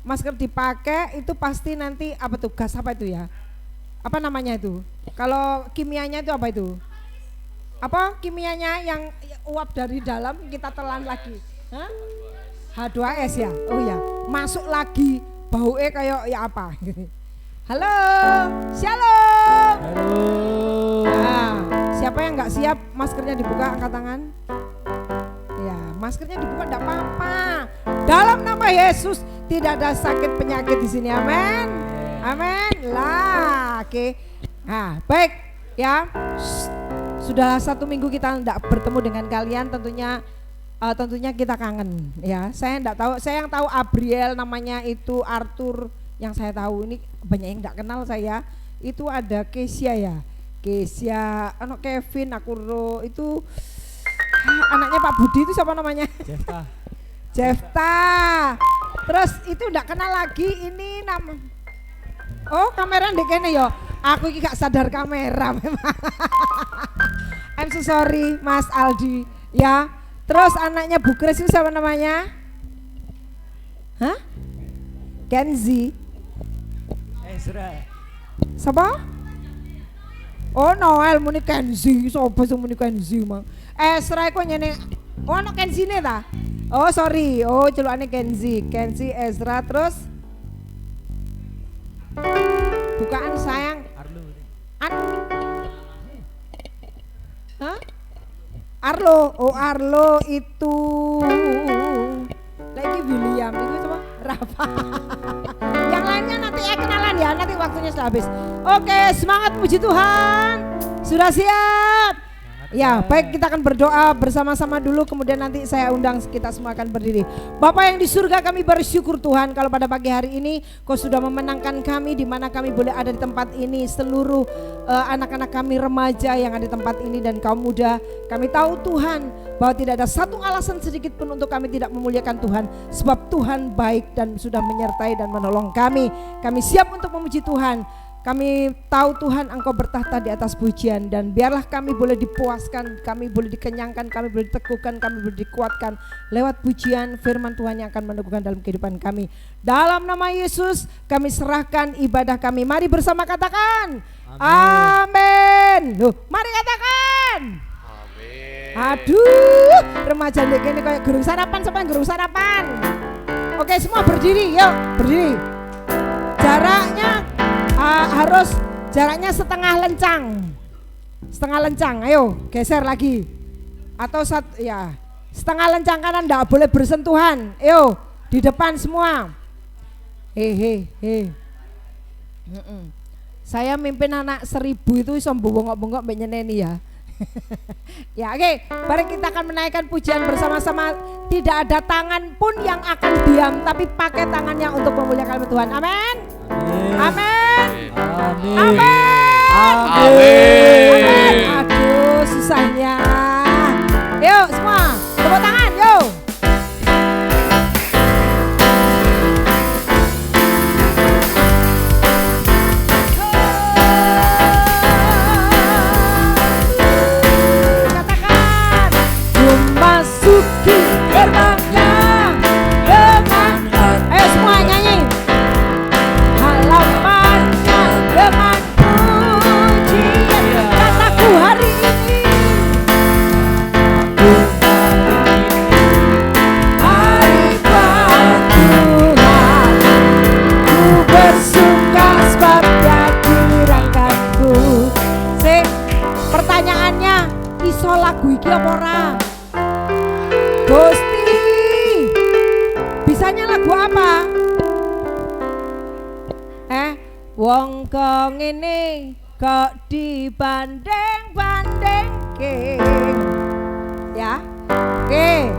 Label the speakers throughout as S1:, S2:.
S1: Masker dipakai itu pasti nanti apa tuh gas apa itu ya? Apa namanya itu? Kalau kimianya itu apa itu? Apa kimianya yang uap dari dalam kita telan lagi? Hah? H2S ya? Oh ya, masuk lagi baunya kayak ya apa? Halo, shalom.
S2: Halo.
S1: Nah, siapa yang nggak siap maskernya dibuka angkat tangan? Ya, maskernya dibuka enggak apa-apa. Dalam nama Yesus tidak ada sakit penyakit di sini. Amin. Amin. Lah, oke. Nah, baik ya. Sudah 1 minggu kita tidak bertemu dengan kalian, tentunya kita kangen ya. Saya enggak tahu, saya yang tahu Abriel namanya itu Arthur, yang saya tahu ini banyak yang enggak kenal saya. Itu ada Kesia ya. Kesia, Kevin, Akuro itu anaknya Pak Budi itu siapa namanya? Jefta. Terus itu enggak kenal lagi ini nama. Oh, kamera ndek kene ya. Aku iki gak sadar kamera memang. I'm so sorry Mas Aldi ya. Terus anaknya Bu Kris itu siapa namanya? Hah? Kenzi.
S2: Ezra.
S1: Siapa? Oh, Noel muni Kenzi. Sopo sing muni Kenzi, Mang? Ezra iku nyene. Oh, ana Kenzine ta? Oh, sorry. Oh, celukane Kenzi. Kenzi Ezra terus bukaan sayang. Hah? Arlo. Oh, Arlo itu. Lagi William itu coba Rafa. Yang lainnya nanti kenalan ya, nanti waktunya sudah habis. Oke, semangat puji Tuhan. Sudah siap? Ya, baik, kita akan berdoa bersama-sama dulu, kemudian nanti saya undang kita semua akan berdiri. Bapak yang di surga, kami bersyukur Tuhan kalau pada pagi hari ini Kau sudah memenangkan kami di mana kami boleh ada di tempat ini, seluruh anak-anak kami remaja yang ada di tempat ini dan kaum muda. Kami tahu Tuhan bahwa tidak ada satu alasan sedikit pun untuk kami tidak memuliakan Tuhan, sebab Tuhan baik dan sudah menyertai dan menolong kami. Kami siap untuk memuji Tuhan. Kami tahu Tuhan Engkau bertahta di atas pujian, dan biarlah kami boleh dipuaskan, kami boleh dikenyangkan, kami boleh diteguhkan, kami boleh dikuatkan lewat pujian firman Tuhan yang akan meneguhkan dalam kehidupan kami. Dalam nama Yesus kami serahkan ibadah kami. Mari bersama katakan amin. Loh, mari katakan amin. Aduh, remaja ini kayak guru sarapan, siapa yang guru sarapan? Oke, semua berdiri, yuk berdiri. Jaraknya harus jaraknya setengah lencang, ayo geser lagi, atau setengah lencang kanan, enggak boleh bersentuhan, ayo di depan semua. Saya mimpin anak 1000 itu iso bengok-bengok mbek nyeneni ya. Ya, oke, mari kita akan menaikkan pujian bersama-sama. Tidak ada tangan pun yang akan diam, tapi pakai tangannya untuk memuliakan Tuhan. Amin. Amin.
S2: Amin.
S1: Amin.
S2: Amin.
S1: Aduh, susahnya. Yuk semua, tepuk tangan, yuk. Katakan, memasuki gerbangnya dengan, ayo semua nyanyi. Halamannya dengan pujian. Kataku hari ini, hari buat Tuhan. Ku bersuka sebab Dia dirangkanku. Pertanyaannya, iso lagu iki apa ora? Gusti, bisanya lagu apa? Wong kok ngene kok dibanding-bandingke. Ya. Oke.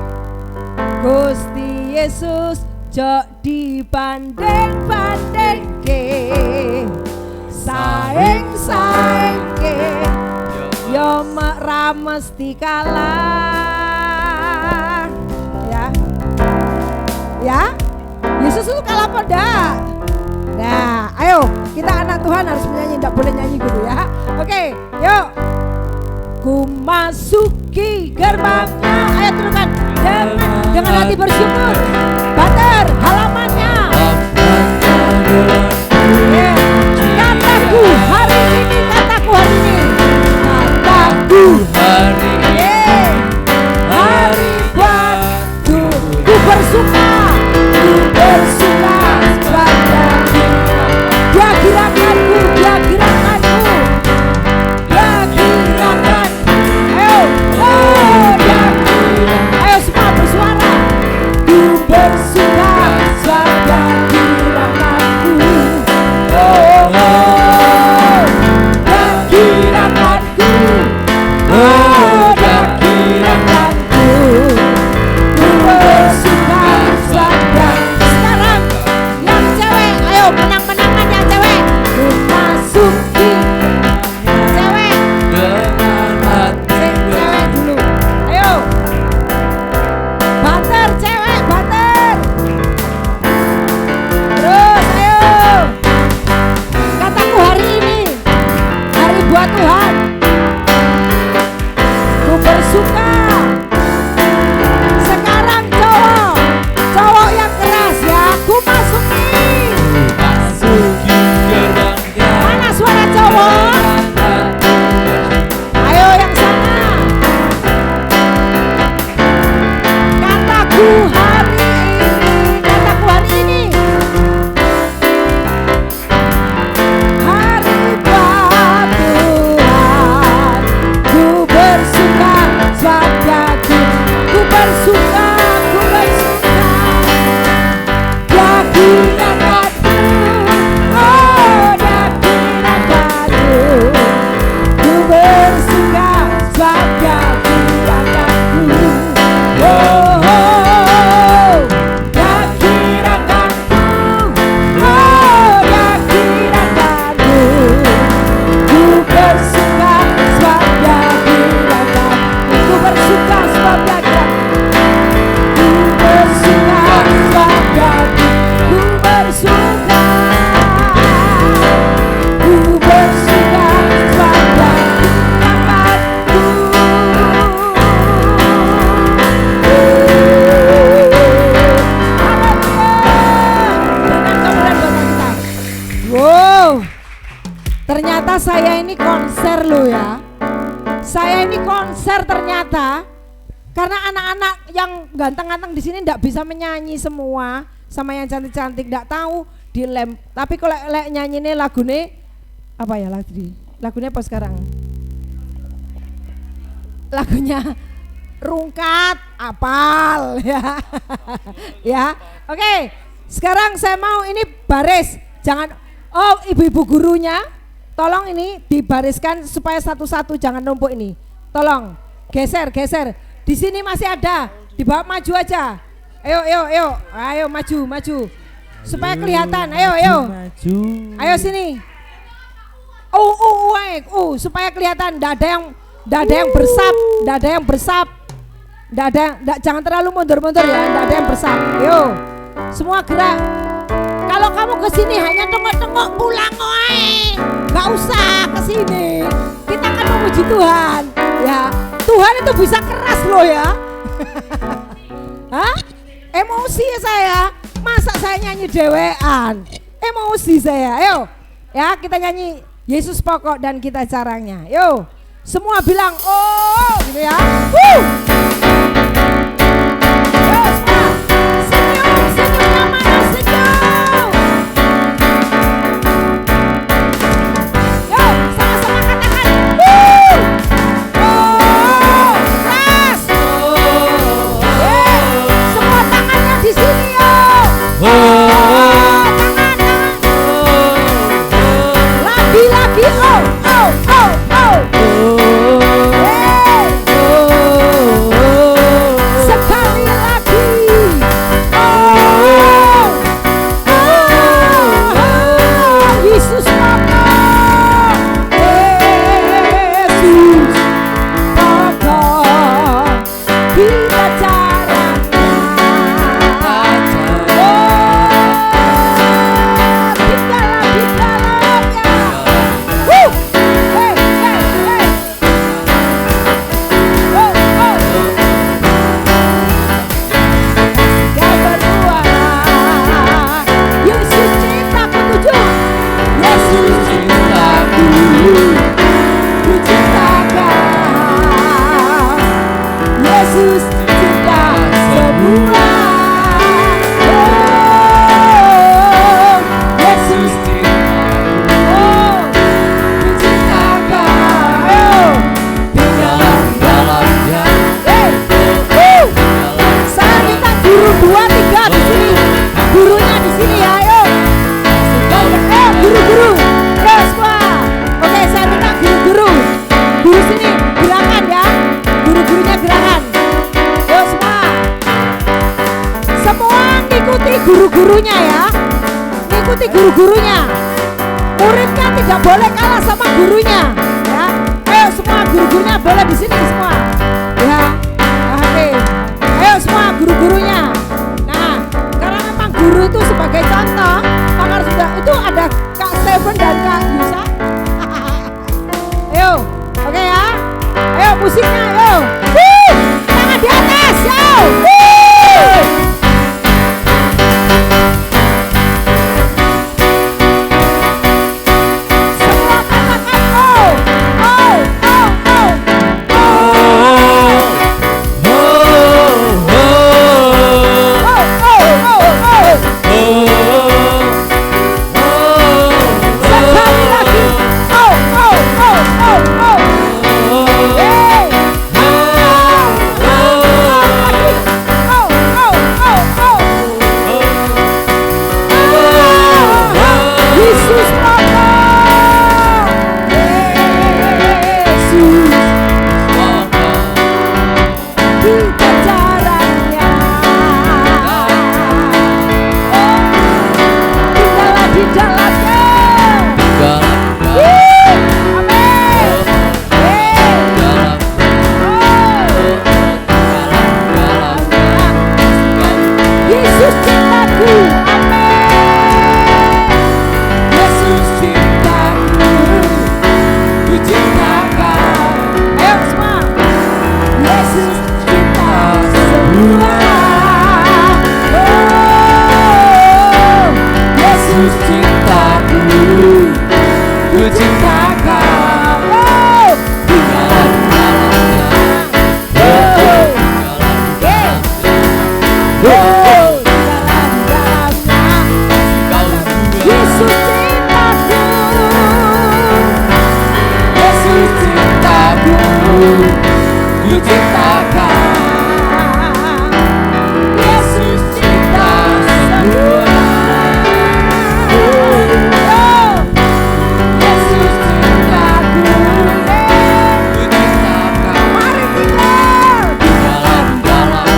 S1: Gusti Yesus jok dibanding-bandingke. Saing-saingke yo ra mesti kalah. Ya. Ya. Yesus itu kalah apa ndak? Nah, ayo kita anak Tuhan harus menyanyi, tidak boleh nyanyi gitu ya. Oke, yuk. Ku masuki gerbangnya, ayo teruskan dengan hati bersyukur. Bater halamannya bersuka. Sekarang cowok yang keras ya, ku masuki.
S2: Masuki gerangnya.
S1: Mana suara cowok? Ayo yang sana. Kataku hari ini. Hari buat Tuhan, ku bersuka sebab yakin. Ku bersuka, yakin akanku. Oh, yakin akanku. Ku bersuka sebab yakin akanku. Oh, yakin akanku. Oh, yakin akanku. Ku bersuka sebab yakin akanku. Ku bersuka sebab yakin. Ku bersuka sebab yakin. Ku bersuka. Ku bersuka sebab yakin akanku. Wow, ternyata saya ini konser loh ya. Saya ini konser ternyata. Karena anak-anak yang ganteng-ganteng di sini ndak bisa menyanyi semua, sama yang cantik-cantik ndak tahu dilem. Tapi kalau nyanyi ini lagune apa ya lagunya apa sekarang? Lagunya Rungkat, apal ya. Ya. Oke. Sekarang saya mau ini baris. Jangan ibu-ibu gurunya tolong ini dibariskan supaya satu-satu, jangan numpuk ini. Tolong geser. Di sini masih ada. Dibawa maju aja. Ayo maju. Supaya kelihatan. Ayo.
S2: Maju.
S1: Ayo sini. Supaya kelihatan. Nggak ada yang bersap. Jangan terlalu mundur-mundur ya. Nggak ada yang bersap. Ayo. Semua gerak. Kalau kamu kesini hanya tengok-tengok pulang, nggak usah kesini. Kita kan memuji Tuhan, ya. Tuhan itu bisa keras loh ya. Hah? Emosi ya saya. Masa saya nyanyi dewean? Emosi saya. Ayo, ya kita nyanyi Yesus pokok dan kita caranya. Yo, semua bilang oh, gitu ya. guru-gurunya ya. Ikuti guru-gurunya. Muridnya tidak boleh kalah sama gurunya ya. Ayo semua guru-gurunya boleh di sini semua. Ya. Oke. Ayo semua guru-gurunya. Nah, karena memang guru itu sebagai contoh, maka sudah itu ada Kak Steven dan Kak Yusa. Ayo. Oke ya. Ayo musiknya ayo. di jajarannya. Tinggallah di dalamnya. Yesus cintaku, amin. Yesus cintaku, ku cintakan. Ayo semua. Yesus cinta semua. Oh, Yesus cintaku, ku cintakan. Oh, tinggallah di dalamnya. Oh, oh. Yesus cintaku, Yesus cintaku, ku cintakan. Yesus cinta semua. Yesus cintaku, ku cintakan. Mari tinggal di dalam-dalamnya.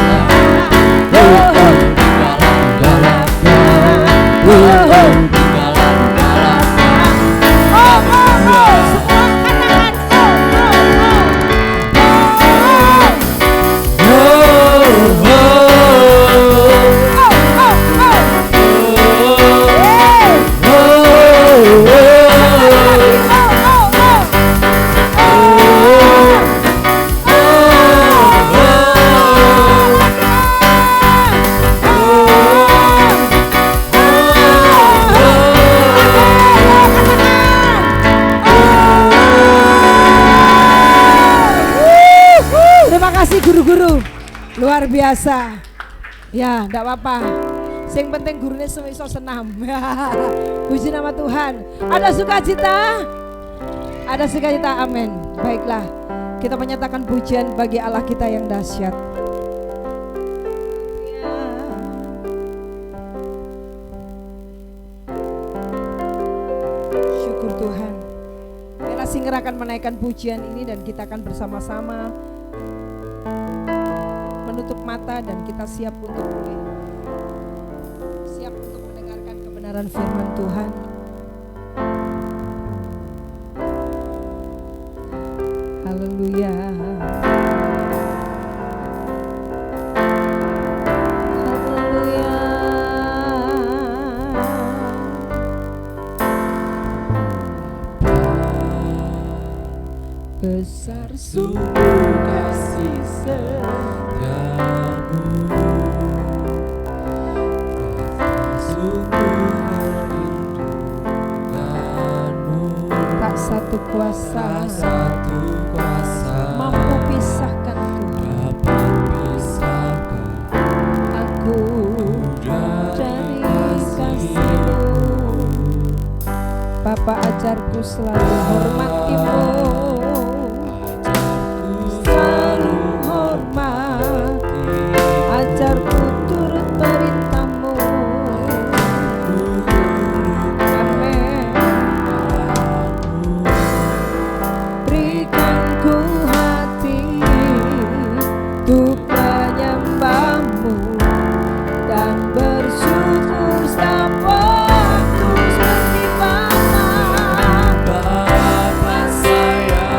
S1: Guru-guru luar biasa. Ya, enggak apa-apa. Sing penting gurunya iso senam. Puji nama Tuhan. Ada sukacita? Ada sukacita. Amin. Baiklah. Kita menyatakan pujian bagi Allah kita yang dahsyat. Syukur Tuhan. Biarlah singer akan menaikkan pujian ini dan kita akan bersama-sama menutup mata dan kita siap untuk mendengarkan kebenaran firman Tuhan. Haleluya. Haleluya. Besar sungguh kasih tak satu kuasa mampu pisahkan aku dari kasih-Mu. Bapa, ajarku selalu hormati-Mu, selalu hormati, ajarku turut perintah-Mu. Amin. Berikan ku hati untuk menyembah-Mu dan bersyukur setiap waktu seperti Bapa.
S2: Bapa sayang.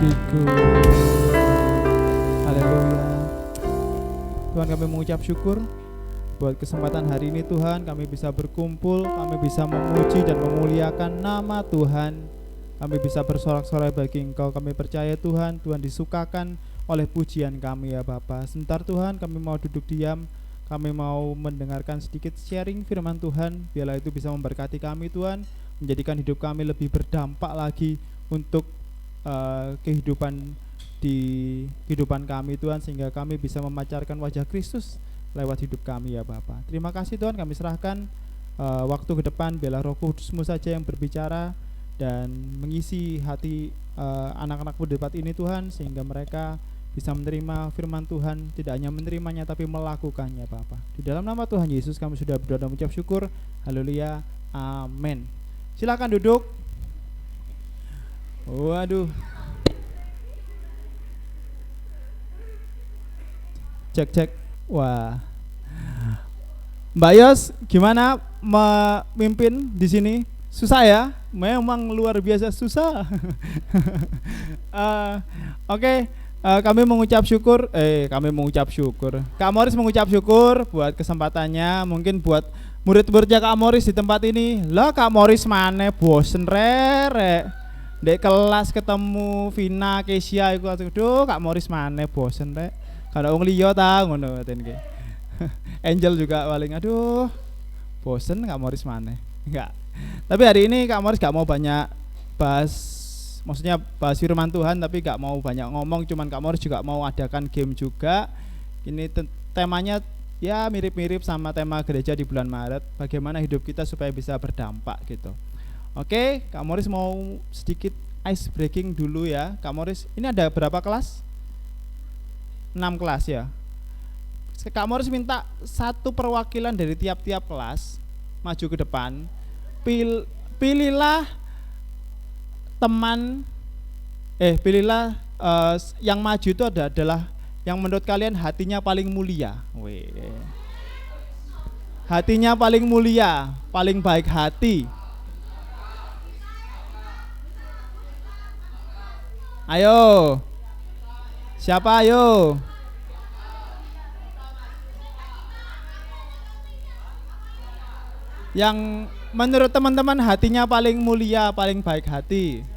S3: sukiku. Haleluya. Tuhan, kami mengucap syukur buat kesempatan hari ini Tuhan, kami bisa berkumpul, kami bisa memuji dan memuliakan nama Tuhan. Kami bisa bersorak-sorai bagi Engkau. Kami percaya Tuhan, Tuhan disukakan oleh pujian kami ya Bapa. Sebentar Tuhan, kami mau duduk diam, kami mau mendengarkan sedikit sharing firman Tuhan. Biarlah itu bisa memberkati kami Tuhan, menjadikan hidup kami lebih berdampak lagi untuk kehidupan kami Tuhan, sehingga kami bisa memancarkan wajah Kristus lewat hidup kami ya Bapa. Terima kasih Tuhan, kami serahkan waktu ke depan, biarlah Roh Kudus-Mu saja yang berbicara dan mengisi hati anak-anak muda tempat ini Tuhan, sehingga mereka bisa menerima firman Tuhan, tidak hanya menerimanya tapi melakukannya Bapa. Di dalam nama Tuhan Yesus kami sudah berdoa dan mengucap syukur. Haleluya, amin. Silakan duduk. Waduh. Cek. Wah. Mbak Yos, gimana memimpin di sini? Susah ya? Memang luar biasa susah. Oke, kami mengucap syukur. Kak Morris mengucap syukur buat kesempatannya. Mungkin buat murid-muridnya Kak Morris di tempat ini. Lah Kak Morris mana bosen rere. Dek kelas ketemu Vina, Kesia iku aduh Kak Morris mana bosen rek. Kada wong liya ta ngono ten ki. Angel juga paling aduh bosen Kak Morris mana. Enggak. Tapi hari ini Kak Morris gak mau banyak bahas, maksudnya bahas firman Tuhan, tapi gak mau banyak ngomong. Cuman Kak Morris juga mau adakan game juga. Ini temanya ya mirip-mirip sama tema gereja di bulan Maret. Bagaimana hidup kita supaya bisa berdampak gitu. Oke, Kak Morris mau sedikit ice breaking dulu ya. Kak Morris, ini ada berapa kelas? 6 kelas ya. Kak Morris minta satu perwakilan dari tiap-tiap kelas maju ke depan. Pilihlah teman yang maju itu adalah yang menurut kalian hatinya paling mulia. Hatinya paling mulia, paling baik hati. Ayo. Siapa ayo? Yang menurut teman-teman hatinya paling mulia, paling baik hati.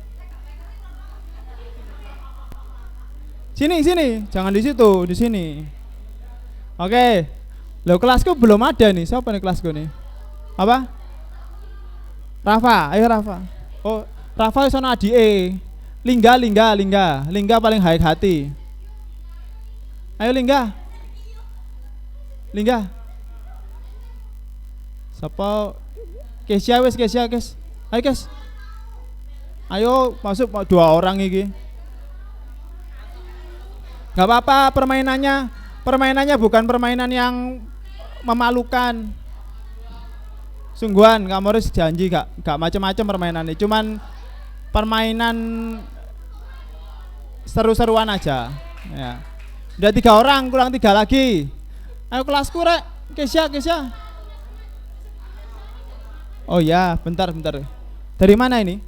S3: Sini, jangan di situ, di sini. Oke. Loh kelasku belum ada nih. Siapa nih kelasku nih? Apa? Rafa, ayo Rafa. Oh, Rafa sono adike. Lingga paling baik hati. Ayo Lingga. Siapa? Kesia. Ayo Kes. Ayo masuk 2 orang iki. Gak apa-apa permainannya bukan permainan yang memalukan. Sungguhan Kak Morris janji gak macam-macam permainannya. Cuman permainan seru-seruan aja. Ya. Udah 3 orang, kurang 3 lagi. Ayo kelasku rek. Kesia. Oh ya, bentar. Dari mana ini?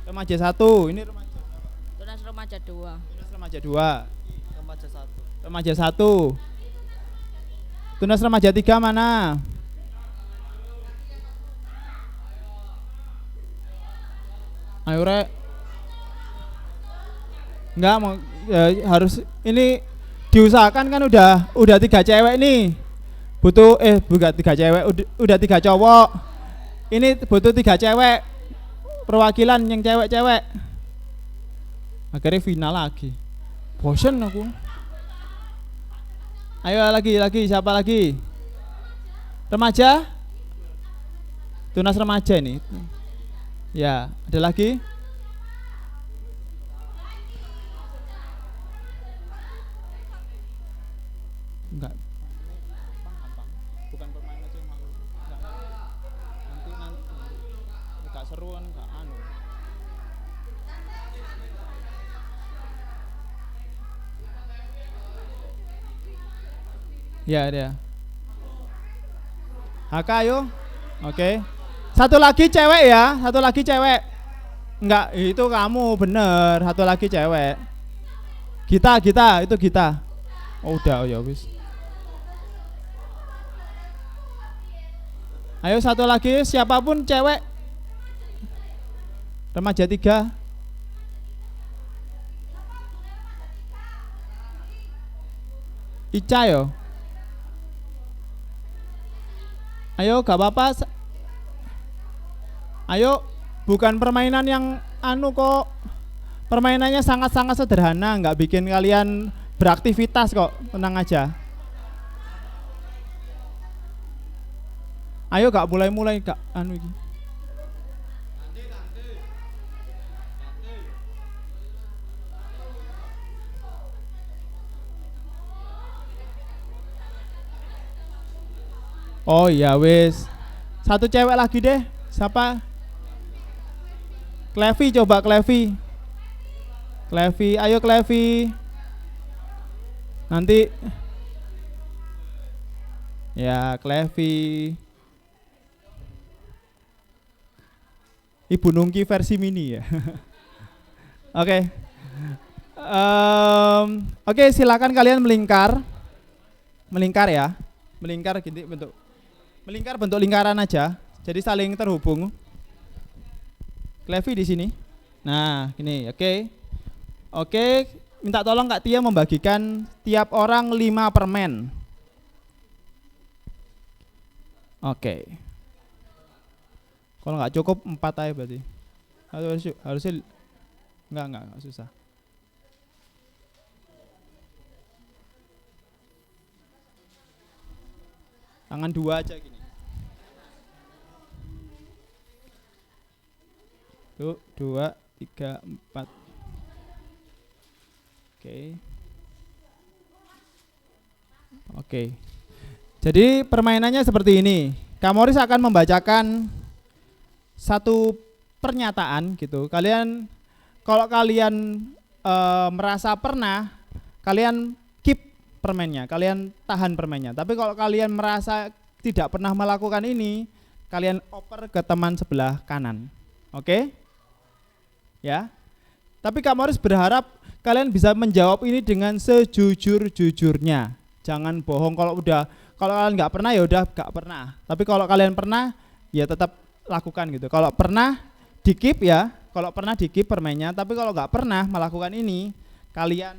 S3: Remaja 1. Ini remaja.
S4: Tunas remaja 2.
S3: Remaja 1. Tunas remaja 3 mana? Ayo rek. Enggak mau harus ini diusahakan kan udah 3 cewek nih. Butuh bukan 3 cewek, udah 3 cowok. Ini butuh 3 cewek. Perwakilan yang cewek-cewek. Akhirnya final lagi. Bosen aku. Ayo lagi siapa lagi? Remaja? Tunas remaja ini. Ya, ada lagi? Enggak. Bukan permainan aja yang malu. Nanti enggak seruan, enggak anu. Ya, dia. Haka ayo. Oke. Satu lagi cewek ya, Enggak, itu kamu bener. Satu lagi cewek. Gita, itu Gita. Oh, udah, oh ya wis. Ayo satu lagi, siapapun cewek. Remaja 3. Ica yo. Ayo gak apa-apa. Ayo, bukan permainan yang anu kok. Permainannya sangat-sangat sederhana, nggak bikin kalian beraktivitas kok. Tenang aja. Ayo gak mulai gak anu iki. Oh iya wis. Satu cewek lagi deh. Siapa? Clevi, coba Clevi. Clevi, ayo Clevi. Nanti ya Clevi. Ibu Nungki versi mini ya. Oke. Oke, silakan kalian melingkar. Melingkar ya. Melingkar gini bentuk. Melingkar bentuk lingkaran aja. Jadi saling terhubung. Clevi di sini. Nah, gini, oke. Oke, minta tolong Kak Tia membagikan tiap orang 5 permen. Oke. Kalau nggak cukup 4 aja berarti. Harusnya enggak susah. Tangan 2 aja gini. Tuh, 2, 3, 4. Oke. Jadi permainannya seperti ini. Kak Moris akan membacakan satu pernyataan gitu. Kalian kalau kalian merasa pernah, kalian keep permennya, kalian tahan permennya. Tapi kalau kalian merasa tidak pernah melakukan ini, kalian oper ke teman sebelah kanan. Oke? Ya. Tapi Kak Moris berharap kalian bisa menjawab ini dengan sejujur-jujurnya. Jangan bohong. Kalau kalian nggak pernah ya udah nggak pernah. Tapi kalau kalian pernah ya tetap lakukan gitu. Kalau pernah di keep ya, kalau pernah di keep permennya. Tapi kalau nggak pernah melakukan ini, kalian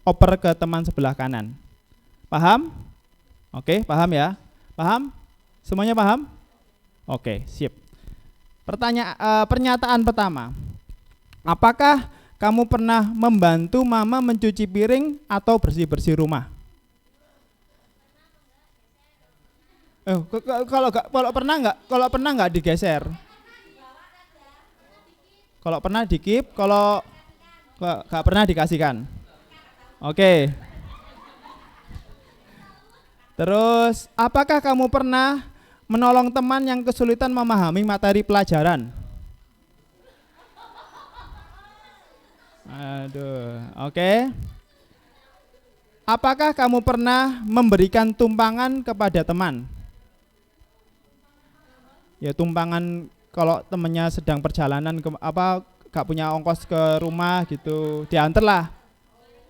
S3: oper ke teman sebelah kanan. Paham? Oke, paham ya? Paham? Semuanya paham? Oke, sip. Pernyataan pertama. Apakah kamu pernah membantu mama mencuci piring atau bersih-bersih rumah? Kalau pernah nggak digeser? Kalau pernah di keep, kalau nggak pernah dikasihkan. Oke. Terus, apakah kamu pernah menolong teman yang kesulitan memahami materi pelajaran? Aduh, oke. Apakah kamu pernah memberikan tumpangan kepada teman? Ya tumpangan kalau temennya sedang perjalanan gak punya ongkos ke rumah gitu, diantar lah.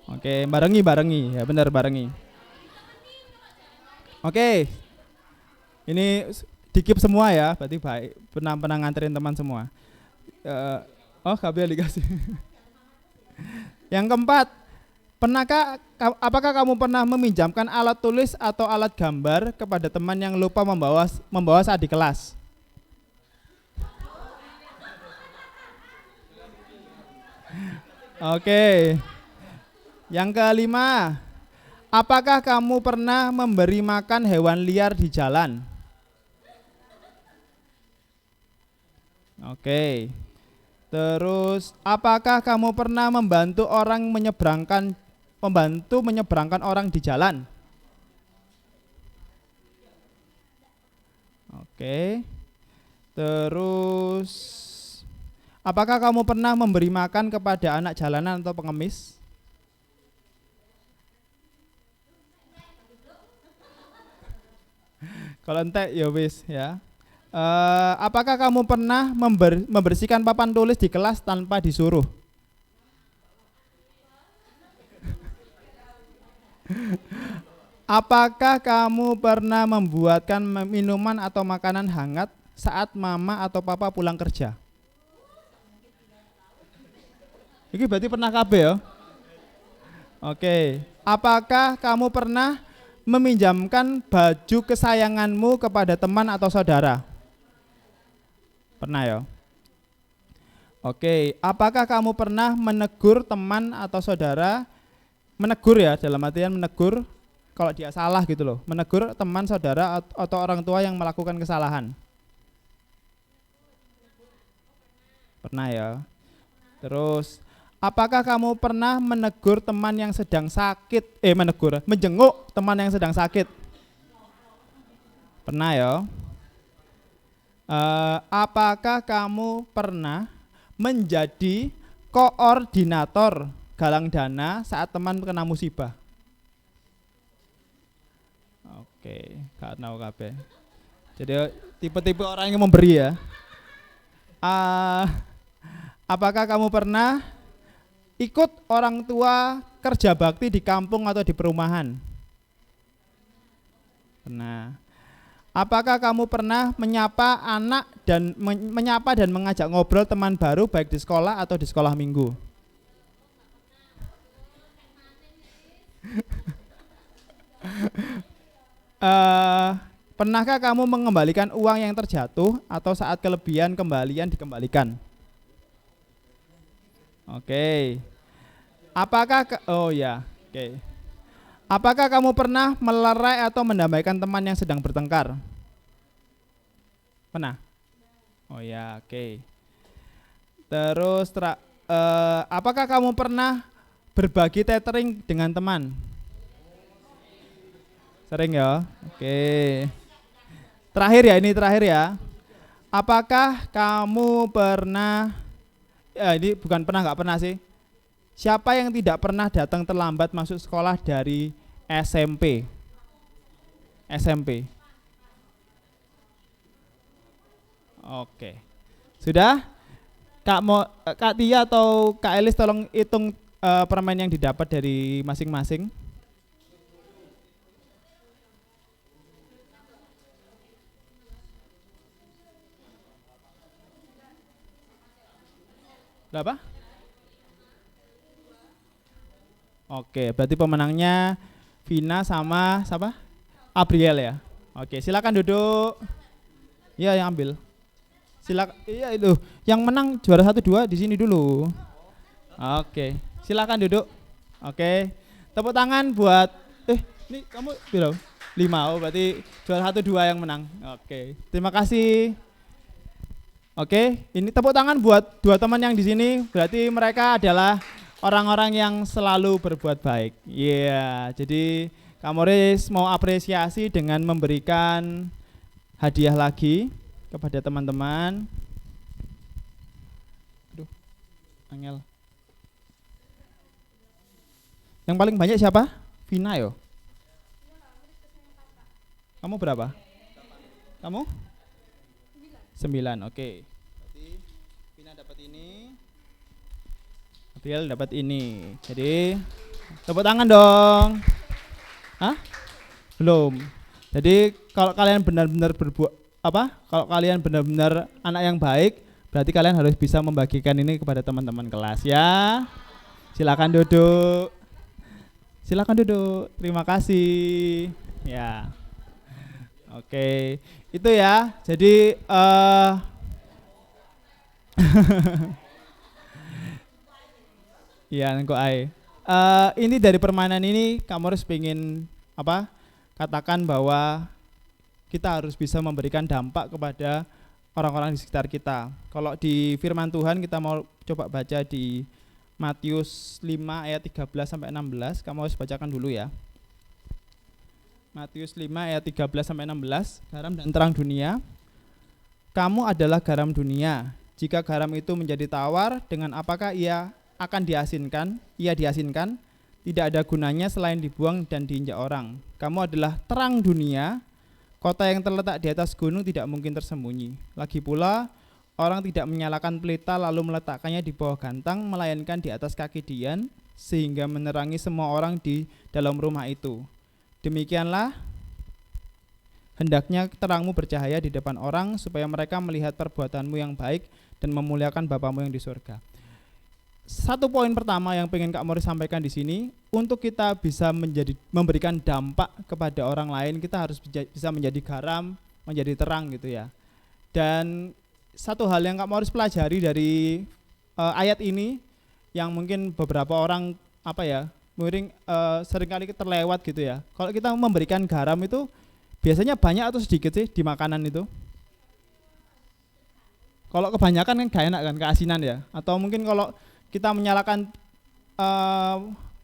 S3: Oke, barengi, ya benar barengi. Oke, ini dikip semua ya, berarti baik. Pernah nganterin teman semua. Oh, kabel dikasih. Yang keempat, apakah kamu pernah meminjamkan alat tulis atau alat gambar kepada teman yang lupa membawa saat di kelas? Oke. Yang kelima, apakah kamu pernah memberi makan hewan liar di jalan? Oke. Terus, apakah kamu pernah membantu menyeberangkan orang di jalan? Oke. Terus, apakah kamu pernah memberi makan kepada anak jalanan atau pengemis? Kalau entek ya wis ya. Apakah kamu pernah membersihkan papan tulis di kelas tanpa disuruh? Apakah kamu pernah membuatkan minuman atau makanan hangat saat mama atau papa pulang kerja? Ini berarti pernah kabeh ya? Oke. Apakah kamu pernah meminjamkan baju kesayanganmu kepada teman atau saudara? Pernah ya? Oke. Apakah kamu pernah menegur teman atau saudara? Menegur ya, dalam artian menegur kalau dia salah gitu loh. Menegur teman, saudara atau orang tua yang melakukan kesalahan. Pernah ya? Terus, apakah kamu pernah menegur teman yang sedang sakit? Menjenguk teman yang sedang sakit? Pernah ya? Apakah kamu pernah menjadi koordinator galang dana saat teman kena musibah? Oke, gak tahu kabeh. Jadi tipe-tipe orang yang memberi ya. Apakah kamu pernah ikut orang tua kerja bakti di kampung atau di perumahan? Pernah. Apakah kamu pernah menyapa anak dan menyapa dan mengajak ngobrol teman baru baik di sekolah atau di sekolah minggu? Pernahkah kamu mengembalikan uang yang terjatuh atau saat kelebihan kembalian dikembalikan? Oke. Apakah kamu pernah melerai atau mendamaikan teman yang sedang bertengkar? Pernah? Oh ya, oke. Terus apakah kamu pernah berbagi tethering dengan teman? Sering ya? Oke. Terakhir ya. Apakah kamu pernah, ini bukan pernah, nggak pernah sih. Siapa yang tidak pernah datang terlambat masuk sekolah dari SMP? SMP. Oke. Sudah? Kak Tia atau Kak Elis tolong hitung permen yang didapat dari masing-masing. Berapa? Oke, berarti pemenangnya Vina sama siapa? Abriel ya. Oke, silakan duduk. Iya, yang ambil. Silakan. Iya itu. Yang menang juara 1-2 di sini dulu. Oke, silakan duduk. Oke. Tepuk tangan buat ini kamu berapa? 5. Oh, berarti juara 1-2 yang menang. Oke. Terima kasih. Oke, ini tepuk tangan buat 2 teman yang di sini. Berarti mereka adalah orang-orang yang selalu berbuat baik. Iya, jadi Kak Moris mau apresiasi dengan memberikan hadiah lagi kepada teman-teman. Aduh, angel. Yang paling banyak siapa? Vina yo. Kamu berapa? Kamu? 9, oke. Berarti Vina dapat ini, Abriel dapat ini. Jadi tepuk tangan dong. Hah? Belum. Jadi kalau kalian benar-benar kalau kalian benar-benar anak yang baik, berarti kalian harus bisa membagikan ini kepada teman-teman kelas ya. Silakan duduk. Silakan duduk. Terima kasih. Ya. Oke, itu ya. Jadi ya engko ae. Ini dari permainan ini kamu harus pengen katakan bahwa kita harus bisa memberikan dampak kepada orang-orang di sekitar kita. Kalau di firman Tuhan kita mau coba baca di Matius 5 ayat 13 sampai 16, kamu harus bacakan dulu ya. Matius 5 ayat 13 sampai 16, garam dan terang dunia. Kamu adalah garam dunia. Jika garam itu menjadi tawar, dengan apakah ia akan diasinkan? Ia diasinkan, tidak ada gunanya selain dibuang dan diinjak orang. Kamu adalah terang dunia. Kota yang terletak di atas gunung tidak mungkin tersembunyi. Lagi pula, orang tidak menyalakan pelita lalu meletakkannya di bawah gantang, melainkan di atas kaki Dian, sehingga menerangi semua orang di dalam rumah itu. Demikianlah, hendaknya terangmu bercahaya di depan orang, supaya mereka melihat perbuatanmu yang baik dan memuliakan Bapamu yang di surga. Satu poin pertama yang pengen Kak Moris sampaikan di sini, untuk kita bisa memberikan dampak kepada orang lain, kita harus bisa menjadi garam, menjadi terang gitu ya. Dan satu hal yang Kak Moris pelajari dari ayat ini, yang mungkin beberapa orang seringkali terlewat gitu ya. Kalau kita memberikan garam itu biasanya banyak atau sedikit sih di makanan itu? Kalau kebanyakan kan gak enak kan, keasinan ya. Atau mungkin kalau kita menyalakan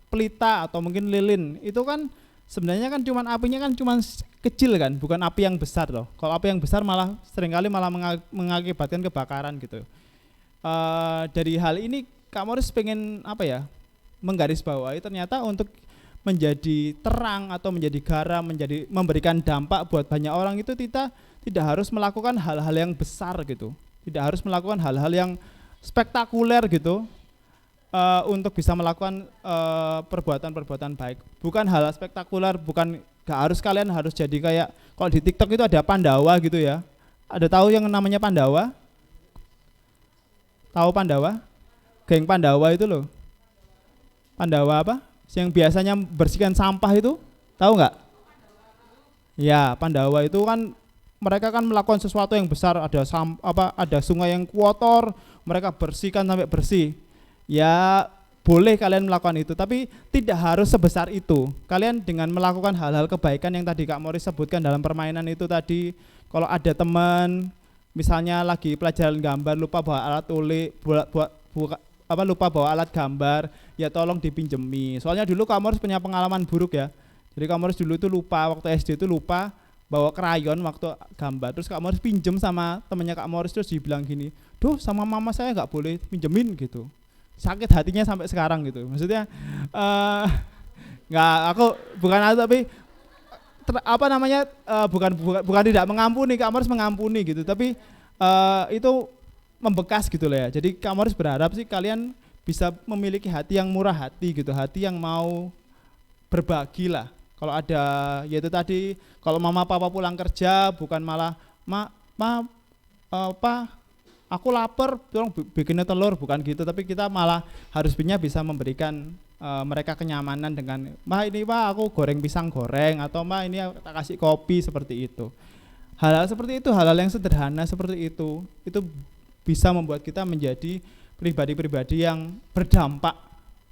S3: pelita atau mungkin lilin, itu kan sebenarnya kan cuman apinya kan cuman kecil kan, bukan api yang besar loh. Kalau api yang besar malah seringkali malah mengakibatkan kebakaran gitu. Dari hal ini Kak Moris pengen menggarisbawahi ternyata untuk menjadi terang atau menjadi garam, memberikan dampak buat banyak orang itu kita tidak harus melakukan hal-hal yang besar gitu, tidak harus melakukan hal-hal yang spektakuler gitu. Untuk bisa melakukan perbuatan-perbuatan baik, bukan hal spektakuler, gak harus kalian harus jadi kayak kalau di TikTok itu ada Pandawa gitu ya. Ada tahu yang namanya Pandawa? Tahu Pandawa? Geng Pandawa itu loh. Pandawa apa? Yang biasanya bersihkan sampah itu, tahu nggak? Ya, Pandawa itu kan mereka kan melakukan sesuatu yang besar, ada sungai yang kotor, mereka bersihkan sampai bersih. Ya boleh kalian melakukan itu, tapi tidak harus sebesar itu. Kalian dengan melakukan hal-hal kebaikan yang tadi Kak Moris sebutkan dalam permainan itu tadi, kalau ada teman misalnya lagi pelajaran gambar lupa bawa alat tulis, lupa bawa alat gambar, ya tolong dipinjemi. Soalnya dulu Kak Moris punya pengalaman buruk ya. Jadi Kak Moris dulu itu lupa, waktu SD itu lupa bawa krayon waktu gambar. Terus Kak Moris pinjem sama temennya Kak Moris, terus dibilang gini, "Duh, sama mama saya nggak boleh pinjemin," gitu. Sakit hatinya sampai sekarang gitu. Maksudnya bukan tidak mengampuni, Kak Moris mengampuni gitu, tapi itu membekas gitu lah ya. Jadi Kak Moris berharap sih kalian bisa memiliki hati yang murah hati gitu, hati yang mau berbagi lah. Kalau ada, yaitu tadi, kalau mama papa pulang kerja bukan malah aku lapar, tolong bikinnya telur, bukan gitu, tapi kita malah harus bisa memberikan mereka kenyamanan dengan, ini aku goreng pisang goreng, atau ini tak kasih kopi, seperti itu. Hal-hal seperti itu, hal-hal yang sederhana seperti itu bisa membuat kita menjadi pribadi-pribadi yang berdampak,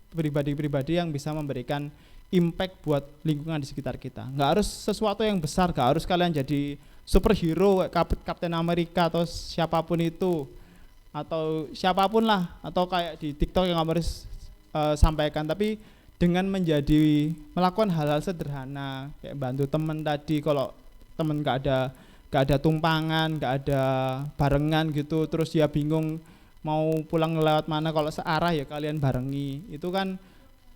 S3: pribadi-pribadi yang bisa memberikan impact buat lingkungan di sekitar kita. Nggak harus sesuatu yang besar, nggak harus kalian jadi superhero, Kapten Amerika atau siapapun itu, atau siapapun lah, atau kayak di TikTok yang Amaris sampaikan, tapi dengan melakukan hal-hal sederhana, kayak bantu teman tadi, kalau teman gak ada tumpangan, gak ada barengan gitu, terus dia bingung mau pulang lewat mana, kalau searah ya kalian barengi, itu kan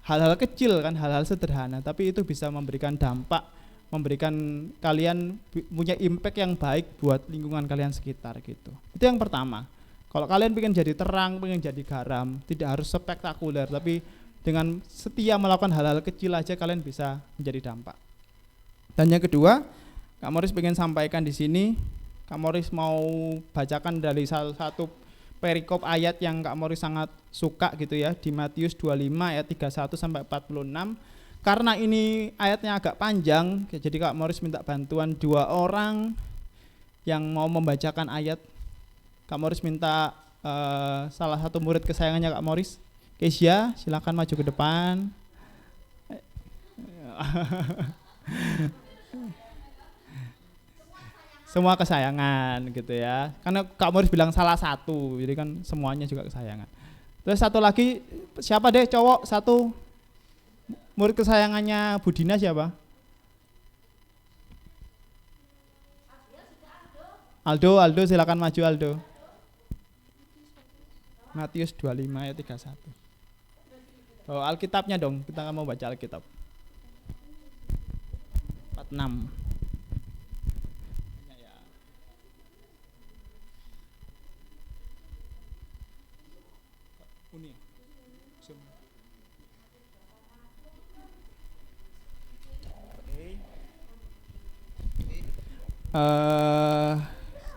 S3: hal-hal kecil kan, hal-hal sederhana, tapi itu bisa memberikan dampak, memberikan kalian punya impact yang baik buat lingkungan kalian sekitar gitu. Itu yang pertama. Kalau kalian pengen jadi terang, pengen jadi garam, tidak harus spektakuler, tapi dengan setia melakukan hal-hal kecil aja kalian bisa menjadi dampak. Dan yang kedua, Kak Moris pengen sampaikan di sini, Kak Moris mau bacakan dari salah satu perikop ayat yang Kak Moris sangat suka gitu ya, di Matius 25 ayat 31 sampai 46. Karena ini ayatnya agak panjang, jadi Kak Moris minta bantuan 2 orang yang mau membacakan ayat. Kak Moris minta salah satu murid kesayangannya Kak Moris, Kesia, silakan maju ke depan. Semua kesayangan gitu ya, karena Kak Moris bilang salah satu, jadi kan semuanya juga kesayangan. Terus satu lagi, siapa deh cowok satu murid kesayangannya Budina siapa? Aldo silakan maju Aldo. Matius 25 ayat 31. Oh, Alkitabnya dong, kita mau baca Alkitab. 46.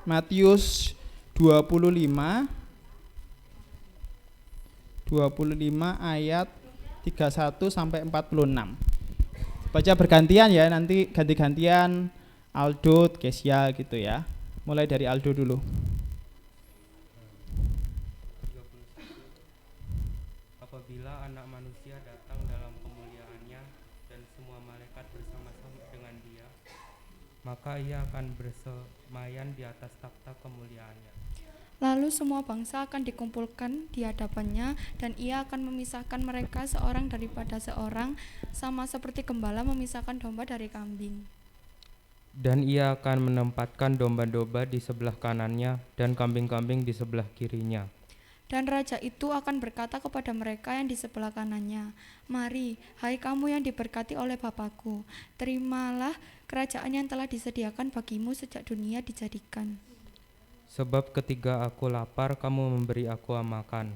S3: Matius 25 ayat 31 sampai 46. Baca bergantian ya, nanti ganti-gantian Aldo, Kesia gitu ya. Mulai dari Aldo dulu.
S5: Apabila Anak Manusia datang dalam kemuliaannya dan semua malaikat bersama-sama dengan Dia, maka Ia akan bersemayan di atas takhta kemuliaannya.
S6: Lalu semua bangsa akan dikumpulkan di hadapannya, dan Ia akan memisahkan mereka seorang daripada seorang, sama seperti gembala memisahkan domba dari kambing.
S5: Dan Ia akan menempatkan domba-domba di sebelah kanannya dan kambing-kambing di sebelah kirinya.
S6: Dan raja itu akan berkata kepada mereka yang di sebelah kanannya, "Mari, hai kamu yang diberkati oleh Bapakku, terimalah kerajaan yang telah disediakan bagimu sejak dunia dijadikan.
S5: Sebab ketika aku lapar, kamu memberi aku makan.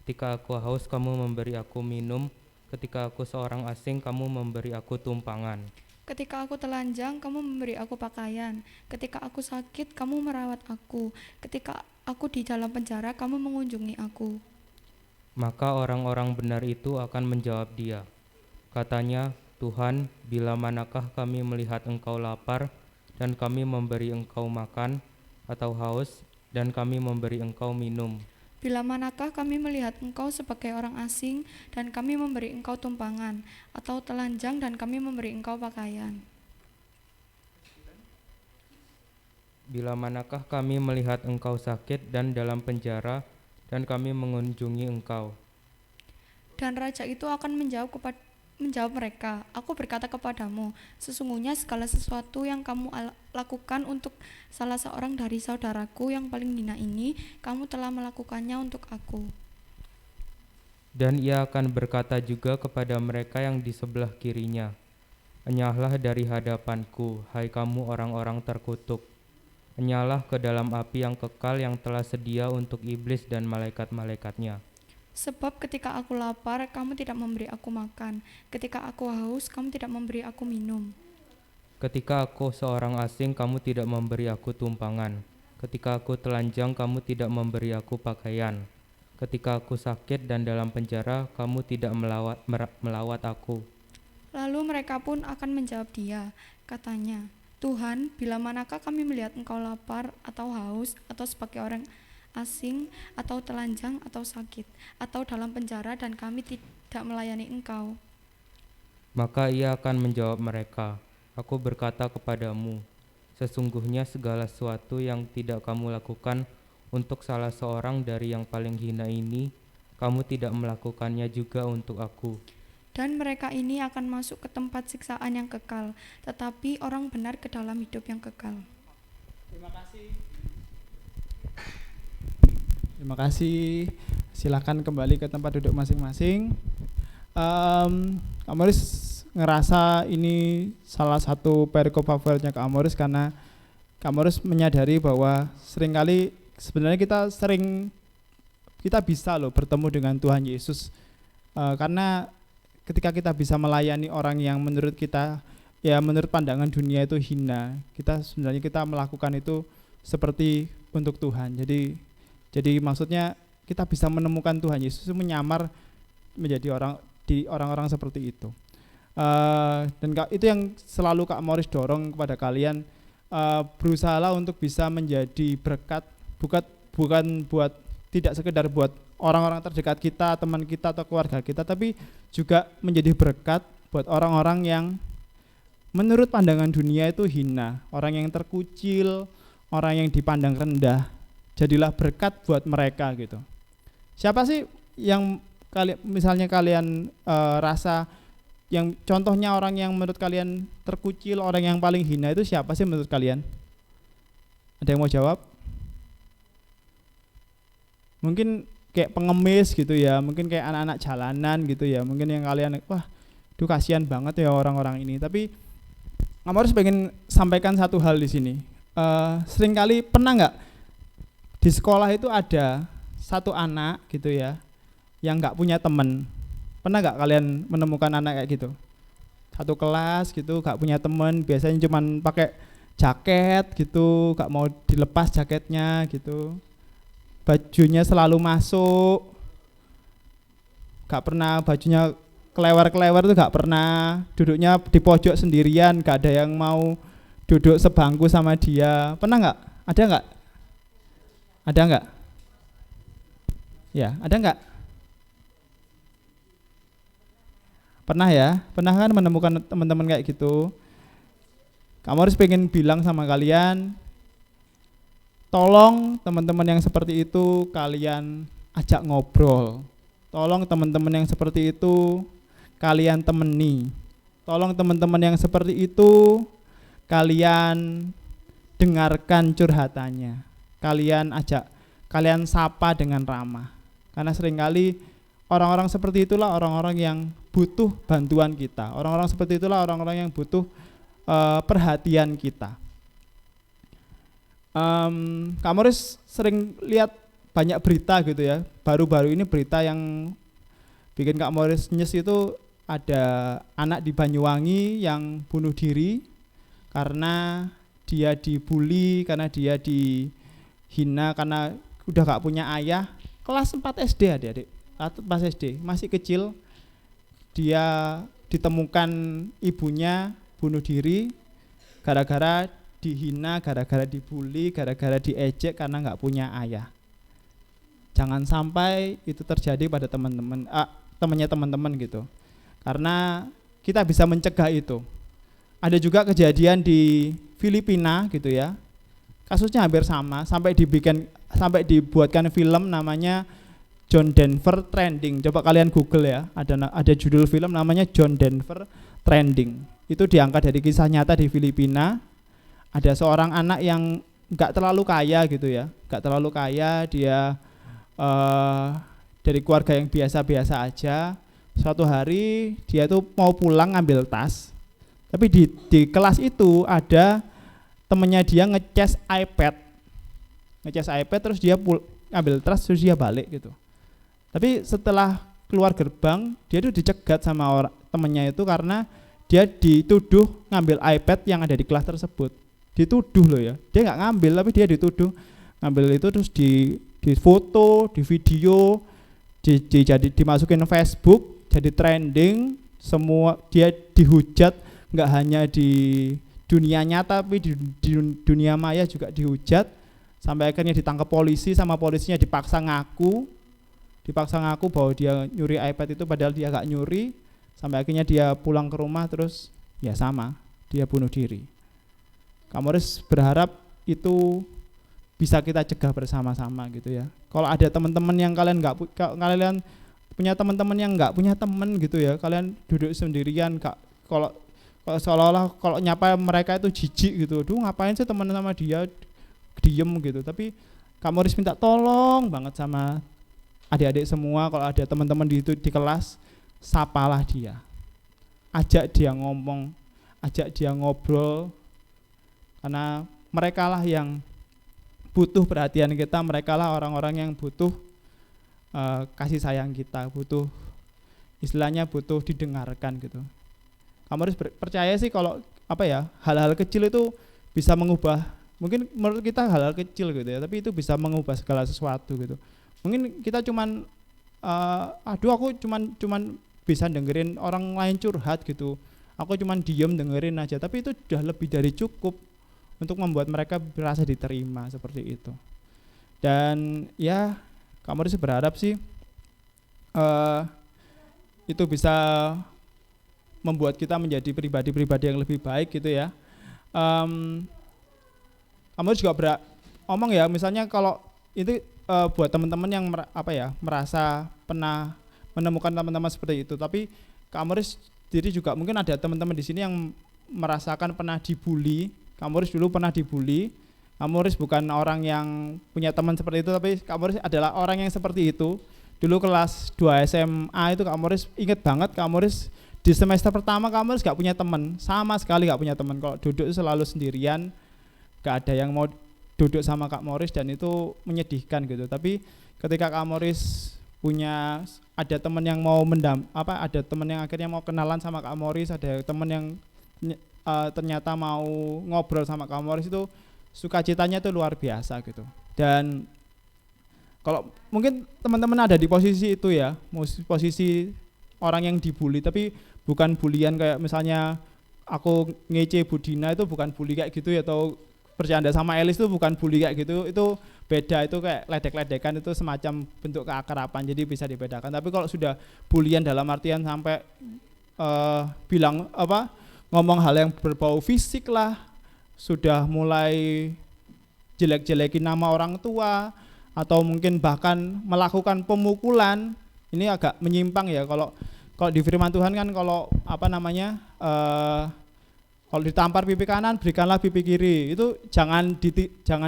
S5: Ketika aku haus, kamu memberi aku minum. Ketika aku seorang asing, kamu memberi aku tumpangan.
S6: Ketika aku telanjang, kamu memberi aku pakaian. Ketika aku sakit, kamu merawat aku. Ketika aku di dalam penjara, kamu mengunjungi aku."
S5: Maka orang-orang benar itu akan menjawab Dia. Katanya, "Tuhan, bila manakah kami melihat Engkau lapar dan kami memberi Engkau makan, atau haus dan kami memberi Engkau minum?
S6: Bila manakah kami melihat Engkau sebagai orang asing dan kami memberi Engkau tumpangan, atau telanjang dan kami memberi Engkau pakaian?
S5: Bila manakah kami melihat Engkau sakit dan dalam penjara dan kami mengunjungi Engkau?"
S6: Dan raja itu akan menjawab mereka, "Aku berkata kepadamu, sesungguhnya segala sesuatu yang kamu lakukan untuk salah seorang dari saudaraku yang paling hina ini, kamu telah melakukannya untuk aku."
S5: Dan Ia akan berkata juga kepada mereka yang di sebelah kirinya, "Enyahlah dari hadapanku, hai kamu orang-orang terkutuk. Enyahlah ke dalam api yang kekal yang telah sedia untuk iblis dan malaikat-malaikatnya.
S6: Sebab ketika aku lapar, kamu tidak memberi aku makan. Ketika aku haus, kamu tidak memberi aku minum.
S5: Ketika aku seorang asing, kamu tidak memberi aku tumpangan. Ketika aku telanjang, kamu tidak memberi aku pakaian. Ketika aku sakit dan dalam penjara, kamu tidak melawat aku."
S6: Lalu mereka pun akan menjawab Dia, katanya, "Tuhan, bila manakah kami melihat Engkau lapar atau haus atau sebagai orang asing atau telanjang atau sakit atau dalam penjara dan kami tidak melayani Engkau?"
S5: Maka Ia akan menjawab mereka, "Aku berkata kepadamu, sesungguhnya segala sesuatu yang tidak kamu lakukan untuk salah seorang dari yang paling hina ini, kamu tidak melakukannya juga untuk aku."
S6: Dan mereka ini akan masuk ke tempat siksaan yang kekal, tetapi orang benar ke dalam hidup yang kekal.
S3: Terima kasih. Terima kasih. Silakan kembali ke tempat duduk masing-masing. Kak Moris ngerasa ini salah satu perikop favoritnya Kak Moris karena Kak Moris menyadari bahwa seringkali sebenarnya kita bisa loh bertemu dengan Tuhan Yesus, karena ketika kita bisa melayani orang yang menurut kita, ya menurut pandangan dunia itu hina, sebenarnya kita melakukan itu seperti untuk Tuhan. Jadi maksudnya kita bisa menemukan Tuhan Yesus menyamar menjadi orang-orang seperti itu. Dan itu yang selalu Kak Moris dorong kepada kalian, berusahalah untuk bisa menjadi berkat, bukan buat tidak sekedar buat orang-orang terdekat kita, teman kita atau keluarga kita, tapi juga menjadi berkat buat orang-orang yang menurut pandangan dunia itu hina, orang yang terkucil, orang yang dipandang rendah. Jadilah berkat buat mereka gitu. Siapa sih yang misalnya kalian rasa yang contohnya orang yang menurut kalian terkucil, orang yang paling hina itu siapa sih menurut kalian? Ada yang mau jawab? Mungkin kayak pengemis gitu ya, mungkin kayak anak-anak jalanan gitu ya, mungkin yang kalian, wah, duh kasihan banget ya orang-orang ini. Tapi kamu harus pengen sampaikan satu hal di sini. Seringkali pernah nggak di sekolah itu ada satu anak gitu ya yang nggak punya teman, Pernah gak kalian menemukan anak kayak gitu? Satu kelas gitu, gak punya temen, biasanya cuman pakai jaket gitu, gak mau dilepas jaketnya gitu, bajunya selalu masuk, gak pernah bajunya kelewar-kelewar tuh gak pernah, duduknya di pojok sendirian, gak ada yang mau duduk sebangku sama dia. Pernah gak? Ada gak? Ada gak? Ya, ada gak? Pernah ya? Pernah kan menemukan teman-teman kayak gitu? Kamu harus pengen bilang sama kalian, tolong teman-teman yang seperti itu kalian ajak ngobrol. Tolong teman-teman yang seperti itu kalian temeni. Tolong teman-teman yang seperti itu kalian dengarkan curhatannya. Kalian ajak, kalian sapa dengan ramah. Karena seringkali orang-orang seperti itulah orang-orang yang butuh bantuan kita. Orang-orang seperti itulah orang-orang yang butuh perhatian kita. Kamu harus sering lihat banyak berita gitu ya. Baru-baru ini berita yang bikin Kak Morris nyes itu, ada anak di Banyuwangi yang bunuh diri karena dia dibully, karena dia dihina, karena udah gak punya ayah. Kelas 4 SD adik-adik, pas SD, masih kecil. Dia ditemukan ibunya bunuh diri gara-gara dihina, gara-gara dibully, gara-gara diejek karena nggak punya ayah. Jangan sampai itu terjadi pada temannya teman-teman gitu. Karena kita bisa mencegah itu. Ada juga kejadian di Filipina gitu ya. Kasusnya hampir sama, sampai dibuatkan film namanya John Denver Trending. Coba kalian Google ya, ada judul film namanya John Denver Trending. Itu diangkat dari kisah nyata di Filipina. Ada seorang anak yang nggak terlalu kaya gitu ya, nggak terlalu kaya, dia dari keluarga yang biasa-biasa aja. Suatu hari dia tuh mau pulang ngambil tas, tapi di kelas itu ada temennya dia ngecas iPad terus dia ngambil tas terus dia balik gitu. Tapi setelah keluar gerbang, dia tuh dicegat sama temennya itu karena dia dituduh ngambil iPad yang ada di kelas tersebut. Dituduh loh ya, dia nggak ngambil tapi dia dituduh ngambil itu, terus di foto, di video, dimasukin Facebook, jadi trending, semua dia dihujat, nggak hanya di dunia nyata tapi di dunia maya juga dihujat, sampai akhirnya ditangkap polisi, sama polisinya dipaksa ngaku bahwa dia nyuri iPad itu padahal dia gak nyuri, sampai akhirnya dia pulang ke rumah terus ya sama, dia bunuh diri. Kamu harus berharap itu bisa kita cegah bersama-sama gitu ya. Kalau ada teman-teman yang kalian punya teman-teman yang nggak punya teman gitu ya, kalian duduk sendirian, kalau seolah-olah kalau nyapa mereka itu jijik gitu, aduh ngapain sih teman sama dia, diem gitu. Tapi kamu harus minta tolong banget sama adik-adik semua, kalau ada teman-teman di kelas, sapalah dia, ajak dia ngomong, ajak dia ngobrol, karena mereka lah yang butuh perhatian kita, mereka lah orang-orang yang butuh kasih sayang kita, butuh istilahnya butuh didengarkan gitu. Kamu harus percaya sih kalau hal-hal kecil itu bisa mengubah, mungkin menurut kita hal-hal kecil gitu ya, tapi itu bisa mengubah segala sesuatu gitu. Mungkin kita aku cuman bisa dengerin orang lain curhat gitu, aku cuman diem dengerin aja, tapi itu sudah lebih dari cukup untuk membuat mereka merasa diterima seperti itu. Dan ya kamu harus berharap sih itu bisa membuat kita menjadi pribadi-pribadi yang lebih baik gitu ya. Kamu juga ngomong ya, misalnya kalau itu buat teman-teman yang merasa pernah menemukan teman-teman seperti itu, tapi kamu harus diri juga, mungkin ada teman-teman di sini yang merasakan pernah dibully. Kamu harus dulu pernah dibully. Kamu harus bukan orang yang punya teman seperti itu, tapi kamu harus adalah orang yang seperti itu. Dulu kelas 2 SMA itu kamu harus ingat banget, kamu harus di semester pertama kamu harus gak punya teman, sama sekali gak punya teman. Kalau duduk selalu sendirian, gak ada yang mau duduk sama Kak Morris, dan itu menyedihkan gitu. Tapi ketika Kak Morris ada teman yang mau ada teman yang akhirnya mau kenalan sama Kak Morris, ada teman yang ternyata mau ngobrol sama Kak Morris, itu sukacitanya itu luar biasa gitu. Dan kalau mungkin teman-teman ada di posisi itu ya, posisi orang yang dibully, tapi bukan bulian kayak misalnya aku ngece Budina, itu bukan bully kayak gitu ya, atau bercanda sama Elis itu bukan bully kayak gitu, itu beda, itu kayak ledek-ledekan, itu semacam bentuk keakraban, jadi bisa dibedakan. Tapi kalau sudah bulian dalam artian sampai ngomong hal yang berbau fisik lah, sudah mulai jelek-jelekin nama orang tua, atau mungkin bahkan melakukan pemukulan, ini agak menyimpang ya. Kalau di firman Tuhan kan kalau kalau ditampar pipi kanan berikanlah pipi kiri, itu jangan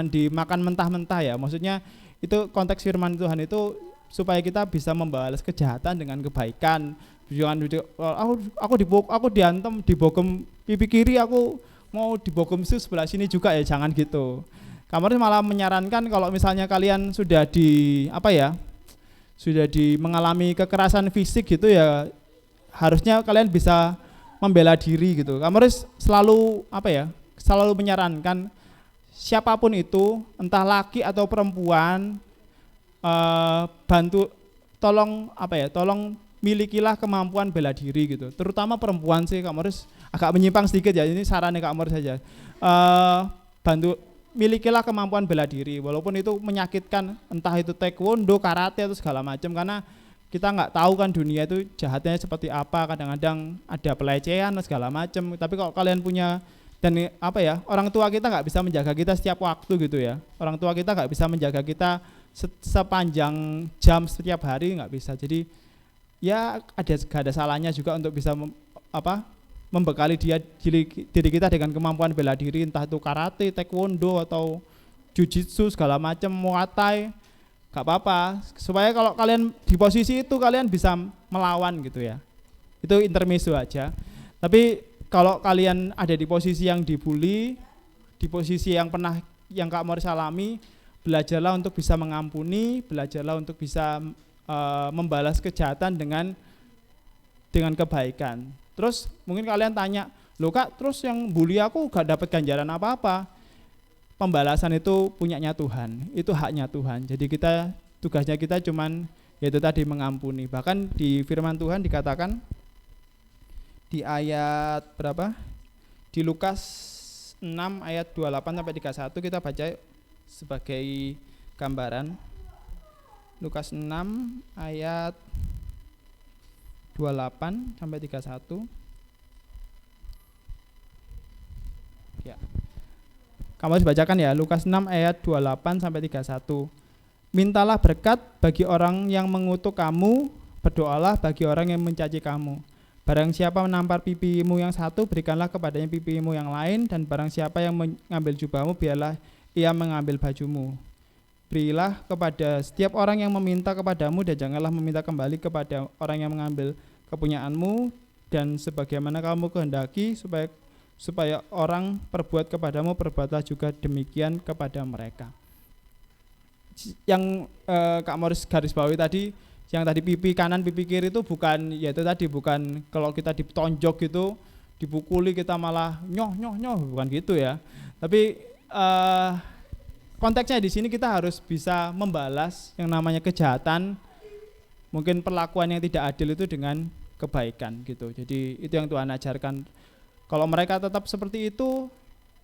S3: dimakan mentah-mentah ya. Maksudnya itu konteks firman Tuhan itu supaya kita bisa membalas kejahatan dengan kebaikan. Jangan aku diantem, dibogem pipi kiri, aku mau dibogem sebelah sini juga, ya jangan gitu. Kamarnya malah menyarankan kalau misalnya kalian sudah mengalami kekerasan fisik gitu ya, harusnya kalian bisa membela diri gitu. Kamarnya selalu menyarankan siapapun itu, entah laki atau perempuan, tolong milikilah kemampuan bela diri gitu. Terutama perempuan sih, Kak Morris agak menyimpang sedikit ya, ini sarannya Kak Morris saja. Milikilah kemampuan bela diri, walaupun itu menyakitkan, entah itu taekwondo, karate atau segala macam, karena kita nggak tahu kan dunia itu jahatnya seperti apa. Kadang-kadang ada pelecehan segala macam. Tapi kalau kalian punya, dan orang tua kita nggak bisa menjaga kita setiap waktu gitu ya. Orang tua kita nggak bisa menjaga kita sepanjang jam setiap hari, nggak bisa. Jadi ya gak ada salahnya juga untuk bisa membekali diri kita dengan kemampuan bela diri, entah itu karate, taekwondo atau jujitsu segala macam, muay thai, gak apa-apa, supaya kalau kalian di posisi itu kalian bisa melawan gitu ya. Itu intermezzo aja. Tapi kalau kalian ada di posisi yang dibully, di posisi yang Kak Morris alami, belajarlah untuk bisa mengampuni, belajarlah untuk bisa membalas kejahatan dengan kebaikan. Terus mungkin kalian tanya, loh Kak, terus yang bully aku gak dapat ganjaran apa-apa. Pembalasan itu punyanya Tuhan, itu haknya Tuhan. Jadi tugasnya kita cuman yaitu tadi mengampuni. Bahkan di firman Tuhan dikatakan di ayat berapa? Di Lukas 6 ayat 28 sampai 31, kita baca sebagai gambaran. Lukas 6 ayat 28 sampai 31. Ya. Kamu harus bacakan ya, Lukas 6 ayat 28 sampai 31. Mintalah berkat bagi orang yang mengutuk kamu, berdoalah bagi orang yang mencaci kamu. Barang siapa menampar pipimu yang satu, berikanlah kepadanya pipimu yang lain, dan barang siapa yang mengambil jubahmu, biarlah ia mengambil bajumu. Berilah kepada setiap orang yang meminta kepadamu, dan janganlah meminta kembali kepada orang yang mengambil kepunyaanmu, dan sebagaimana kamu kehendaki supaya orang perbuat kepadamu, perbuatlah juga demikian kepada mereka. Yang Kak Morris garis bawahi tadi, yang tadi pipi kanan pipi kiri itu bukan, yaitu tadi bukan kalau kita ditonjok gitu, dipukuli kita malah nyoh, bukan gitu ya. Tapi konteksnya di sini kita harus bisa membalas yang namanya kejahatan, mungkin perlakuan yang tidak adil itu dengan kebaikan gitu. Jadi itu yang Tuhan ajarkan. Kalau mereka tetap seperti itu,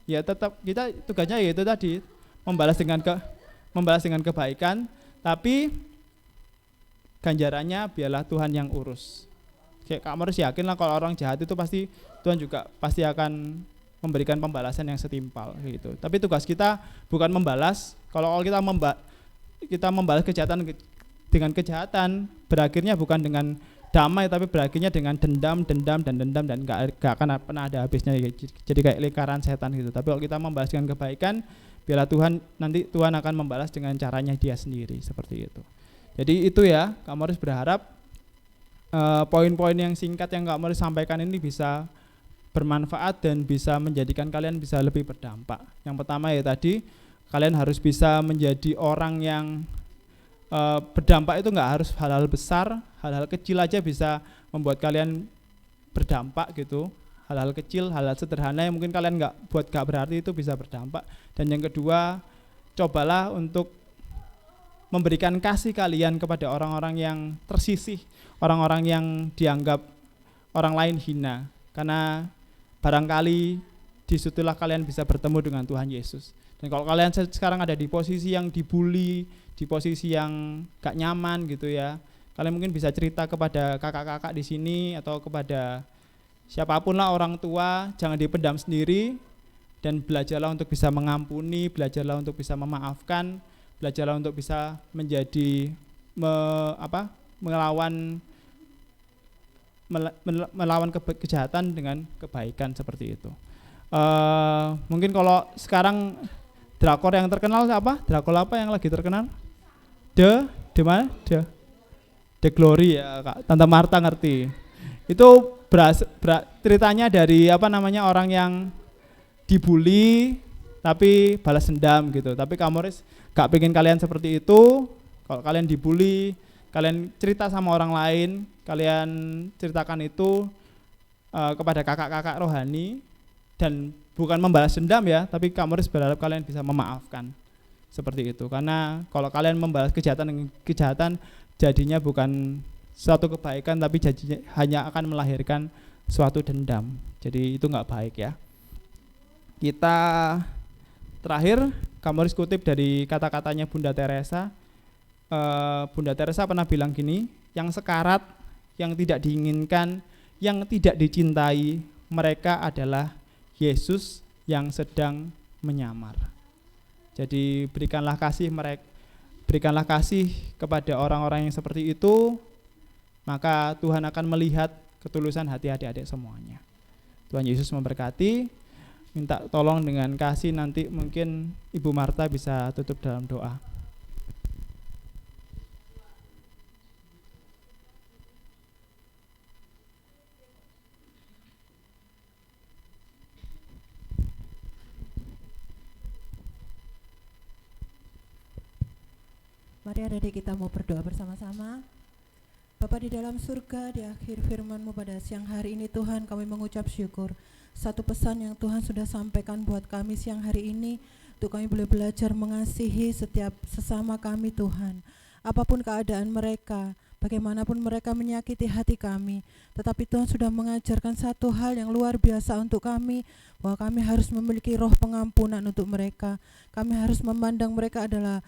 S3: ya tetap kita tugasnya yaitu tadi membalas dengan kebaikan, tapi ganjarannya biarlah Tuhan yang urus. Kayak Kak Morris yakin lah kalau orang jahat itu Tuhan juga pasti akan memberikan pembalasan yang setimpal gitu. Tapi tugas kita bukan membalas. Kalau kita membalas kejahatan dengan kejahatan, berakhirnya bukan dengan damai, tapi berakhirnya dengan dendam dan gak akan pernah ada habisnya. Jadi kayak lingkaran setan gitu. Tapi kalau kita membalas dengan kebaikan, biarlah nanti Tuhan akan membalas dengan caranya Dia sendiri, seperti itu. Jadi itu ya, Kak Morris berharap poin-poin yang singkat yang Kak Morris sampaikan ini bisa bermanfaat dan bisa menjadikan kalian bisa lebih berdampak. Yang pertama ya tadi, kalian harus bisa menjadi orang yang berdampak itu nggak harus hal-hal besar, hal-hal kecil aja bisa membuat kalian berdampak gitu. Hal-hal kecil, hal-hal sederhana yang mungkin kalian nggak berarti itu bisa berdampak. Dan yang kedua, cobalah untuk memberikan kasih kalian kepada orang-orang yang tersisih, orang-orang yang dianggap orang lain hina. Karena barangkali disitulah kalian bisa bertemu dengan Tuhan Yesus. Dan kalau kalian sekarang ada di posisi yang dibully, di posisi yang gak nyaman gitu ya, kalian mungkin bisa cerita kepada kakak-kakak di sini atau kepada siapapun lah, orang tua, jangan dipendam sendiri dan belajarlah untuk bisa mengampuni, belajarlah untuk bisa memaafkan, belajarlah untuk bisa menjadi melawan kejahatan dengan kebaikan seperti itu. Mungkin kalau sekarang drakor yang terkenal apa? Drakor apa yang lagi terkenal? The Glory ya, Kak. Tante Marta ngerti. Itu ceritanya dari orang yang dibully tapi balas dendam gitu. Tapi Kak Morris gak pengen kalian seperti itu. Kalau kalian dibully, kalian cerita sama orang lain, kalian ceritakan itu kepada kakak-kakak rohani, dan bukan membalas dendam ya, tapi Kak Morris berharap kalian bisa memaafkan seperti itu. Karena kalau kalian membalas kejahatan jadinya bukan suatu kebaikan, tapi jadinya hanya akan melahirkan suatu dendam. Jadi itu nggak baik ya. Kita terakhir, Kak Morris kutip dari kata-katanya Bunda Teresa. Bunda Teresa pernah bilang gini, yang sekarat, yang tidak diinginkan, yang tidak dicintai, mereka adalah Yesus yang sedang menyamar. Jadi berikanlah kasih kepada orang-orang yang seperti itu, maka Tuhan akan melihat ketulusan hati adik-adik semuanya. Tuhan Yesus memberkati. Minta tolong dengan kasih, nanti mungkin Ibu Marta bisa tutup dalam doa.
S1: Mari adik-adik kita mau berdoa bersama-sama. Bapa di dalam surga, di akhir firman-Mu pada siang hari ini Tuhan, kami mengucap syukur. Satu pesan yang Tuhan sudah sampaikan buat kami siang hari ini, untuk kami boleh belajar mengasihi setiap sesama kami Tuhan. Apapun keadaan mereka, bagaimanapun mereka menyakiti hati kami, tetapi Tuhan sudah mengajarkan satu hal yang luar biasa untuk kami, bahwa kami harus memiliki roh pengampunan untuk mereka. Kami harus memandang mereka adalah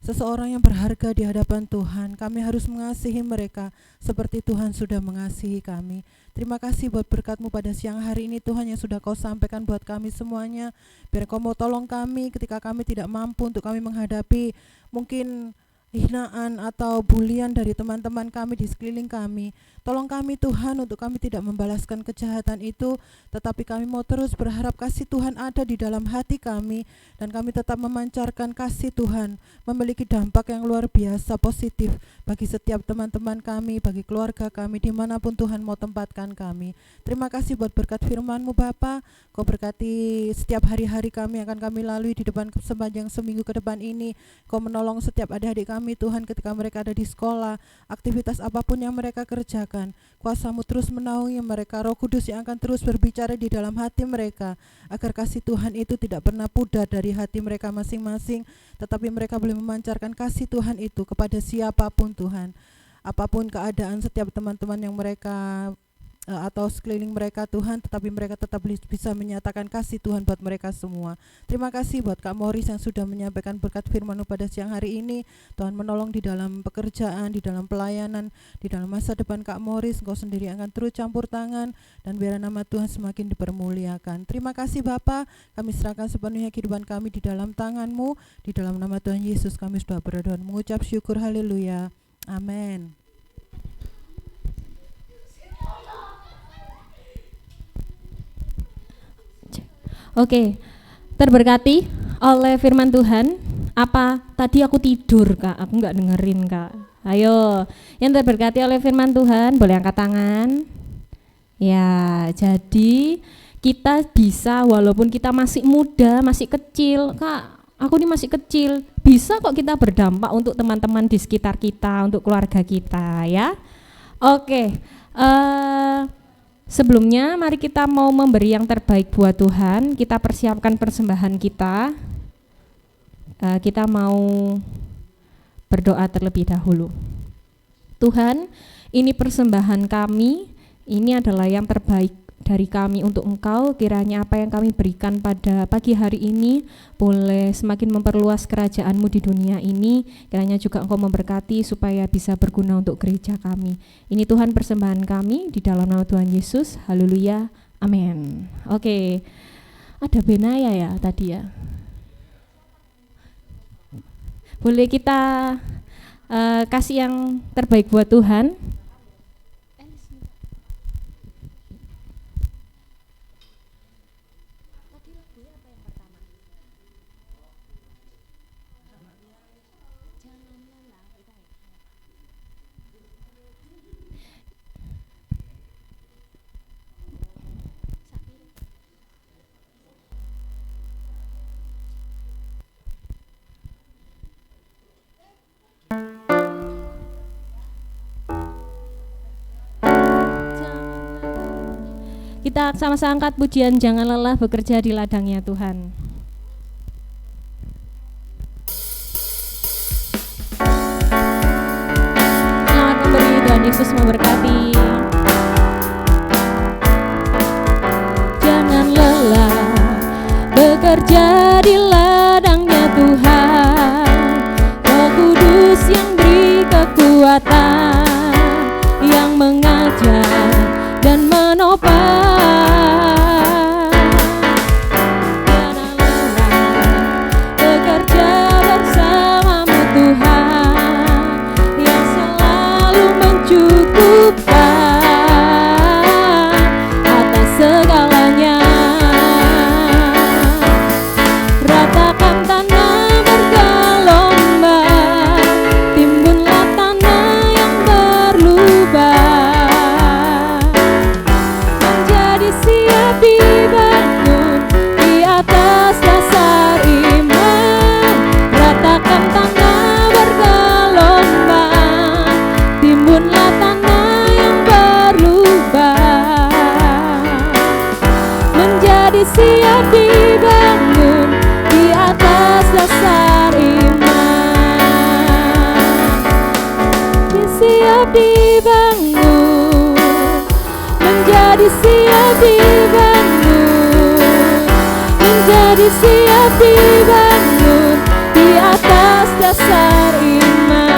S1: seseorang yang berharga di hadapan Tuhan. Kami harus mengasihi mereka seperti Tuhan sudah mengasihi kami. Terima kasih buat berkat-Mu pada siang hari ini Tuhan, yang sudah Kau sampaikan buat kami semuanya. Biar Kau mau tolong kami ketika kami tidak mampu untuk kami menghadapi mungkin hinaan atau bulian dari teman-teman kami di sekeliling kami. Tolong kami Tuhan untuk kami tidak membalaskan kejahatan itu, tetapi kami mau terus berharap kasih Tuhan ada di dalam hati kami, dan kami tetap memancarkan kasih Tuhan, memiliki dampak yang luar biasa positif bagi setiap teman-teman kami, bagi keluarga kami, dimanapun Tuhan mau tempatkan kami. Terima kasih buat berkat firman-Mu Bapa. Kau berkati setiap hari-hari kami akan kami lalui di depan sepanjang seminggu ke depan ini. Kau menolong setiap adik-adik kami Tuhan ketika mereka ada di sekolah, aktivitas apapun yang mereka kerjakan. Kuasa-Mu terus menaungi mereka, Roh Kudus yang akan terus berbicara di dalam hati mereka, agar kasih Tuhan itu tidak pernah pudar dari hati mereka masing-masing, tetapi mereka boleh memancarkan kasih Tuhan itu kepada siapapun Tuhan. Apapun keadaan setiap teman-teman yang mereka atau sekeliling mereka Tuhan, tetapi mereka tetap bisa menyatakan kasih Tuhan buat mereka semua. Terima kasih buat Kak Morris yang sudah menyampaikan berkat firman-Mu pada siang hari ini. Tuhan menolong di dalam pekerjaan, di dalam pelayanan, di dalam masa depan Kak Morris. Engkau sendiri akan terus campur tangan, dan biar nama Tuhan semakin dipermuliakan. Terima kasih Bapa, kami serahkan sepenuhnya kehidupan kami di dalam tangan-Mu. Di dalam nama Tuhan Yesus kami sudah berdoa dan mengucap syukur. Haleluya. Amin.
S7: Oke, terberkati oleh firman Tuhan. Apa tadi aku tidur Kak? Aku nggak dengerin Kak. Ayo, yang terberkati oleh firman Tuhan boleh angkat tangan. Ya, jadi kita bisa walaupun kita masih muda, masih kecil Kak, aku ini masih kecil, bisa kok kita berdampak untuk teman-teman di sekitar kita, untuk keluarga kita ya. Oke, sebelumnya mari kita mau memberi yang terbaik buat Tuhan, kita persiapkan persembahan kita. Kita mau berdoa terlebih dahulu. Tuhan, ini persembahan kami, ini adalah yang terbaik dari kami untuk Engkau. Kiranya apa yang kami berikan pada pagi hari ini boleh semakin memperluas kerajaan-Mu di dunia ini. Kiranya juga Engkau memberkati supaya bisa berguna untuk gereja kami. Ini Tuhan persembahan kami di dalam nama Tuhan Yesus. Haleluya, amin. Oke, ada Benaya ya tadi ya. Boleh kita kasih yang terbaik buat Tuhan. Kita sama-sama angkat pujian jangan lelah bekerja di ladangnya Tuhan. Selamat memberi, Tuhan Yesus memberkati. Jangan lelah bekerja di ladangnya Tuhan. Roh Kudus yang beri kekuatan, yang mengajar dan menopang. Jangan lelah bekerja bersamamu Tuhan, yang selalu mencukupkan atas segalanya. Ratakan tanah bergelombang, timbunlah tanah yang berlubang, menjadi siap dibangun di atas dasar iman. Ratakan tanah bergelombang, timbunlah tanah yang berlubang, menjadi siap dibangun di atas dasar iman. Siap dibangun, menjadi siap dibangun, menjadi siap dibangun di atas dasar iman.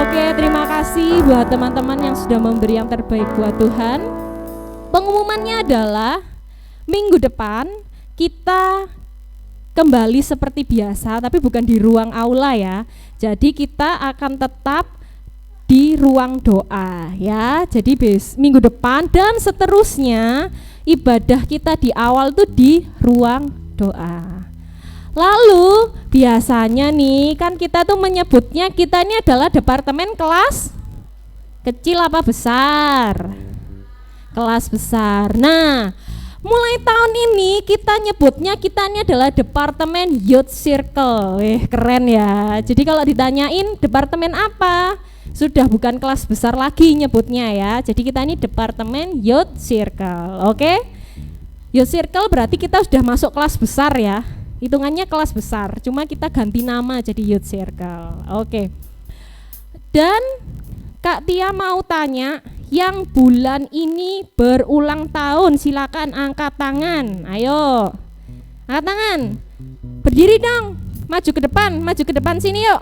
S7: Oke, terima kasih buat teman-teman yang sudah memberi yang terbaik buat Tuhan. Pengumumannya adalah minggu depan kita kembali seperti biasa, tapi bukan di ruang aula ya. Jadi kita akan tetap di ruang doa ya. Jadi minggu depan dan seterusnya ibadah kita di awal tuh di ruang doa. Lalu biasanya nih kan kita tuh menyebutnya kita ini adalah departemen kelas kecil apa besar? Kelas besar. Nah, mulai tahun ini kita nyebutnya kita ini adalah Departemen Youth Circle. Keren ya. Jadi kalau ditanyain departemen apa, sudah bukan kelas besar lagi nyebutnya ya. Jadi kita ini Departemen Youth Circle. Oke? Youth Circle berarti kita sudah masuk kelas besar ya. Hitungannya kelas besar, cuma kita ganti nama jadi Youth Circle. Oke. Dan Kak Tia mau tanya, yang bulan ini berulang tahun silakan angkat tangan. Ayo, angkat tangan. Berdiri dong, maju ke depan sini yuk.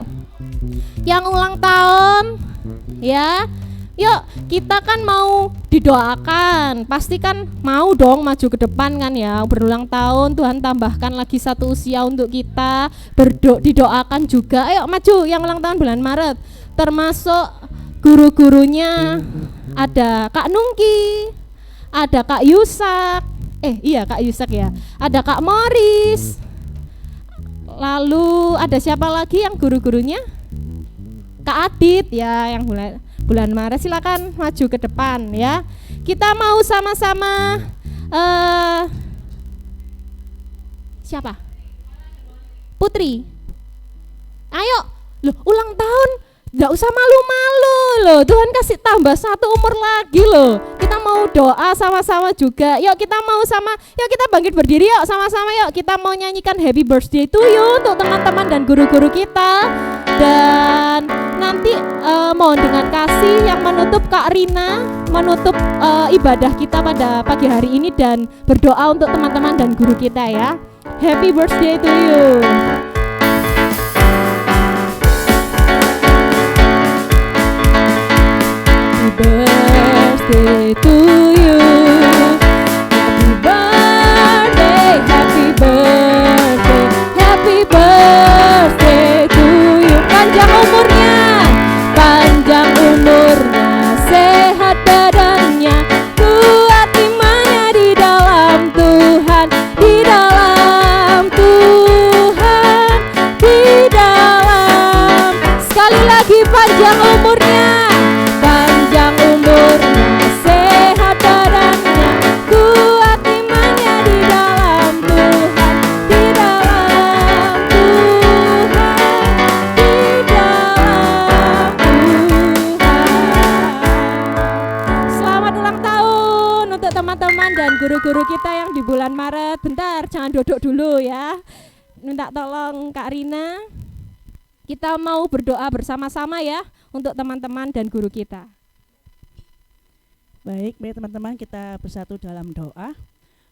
S7: Yang ulang tahun, ya. Yuk, kita kan mau didoakan, pasti kan mau dong maju ke depan kan ya. Berulang tahun, Tuhan tambahkan lagi satu usia untuk kita, didoakan juga. Ayo maju, yang ulang tahun bulan Maret, termasuk guru-gurunya. Ada Kak Nungki, ada Kak Yusak, iya Kak Yusak ya, ada Kak Morris, lalu ada siapa lagi yang guru-gurunya? Kak Adit ya, yang bulan Maret. Silakan maju ke depan ya. Kita mau sama-sama Siapa? Putri. Ayo, loh ulang tahun, nggak usah malu-malu loh. Tuhan kasih tambah 1 umur lagi loh. Kita mau doa sama-sama juga. Yuk kita kita bangkit berdiri yuk sama-sama yuk. Kita mau nyanyikan Happy Birthday to you untuk teman-teman dan guru-guru kita. Dan nanti mohon dengan kasih yang menutup Kak Rina, menutup ibadah kita pada pagi hari ini dan berdoa untuk teman-teman dan guru kita ya. Happy birthday to you. Happy birthday to you. Happy birthday, happy birthday, happy birthday to you. Panjang umurnya, sehat badannya, kuat imannya di dalam Tuhan, di dalam Tuhan, di dalam. Sekali lagi panjang umurnya, sehat badannya, kuat imannya di dalam Tuhan, di dalam Tuhan, di dalam Tuhan. Selamat ulang tahun untuk teman-teman dan guru-guru kita yang di bulan Maret. Bentar, jangan duduk dulu ya. Minta tolong Kak Rina. Kita mau berdoa bersama-sama ya untuk teman-teman dan guru kita.
S8: Baik, teman-teman, kita bersatu dalam doa.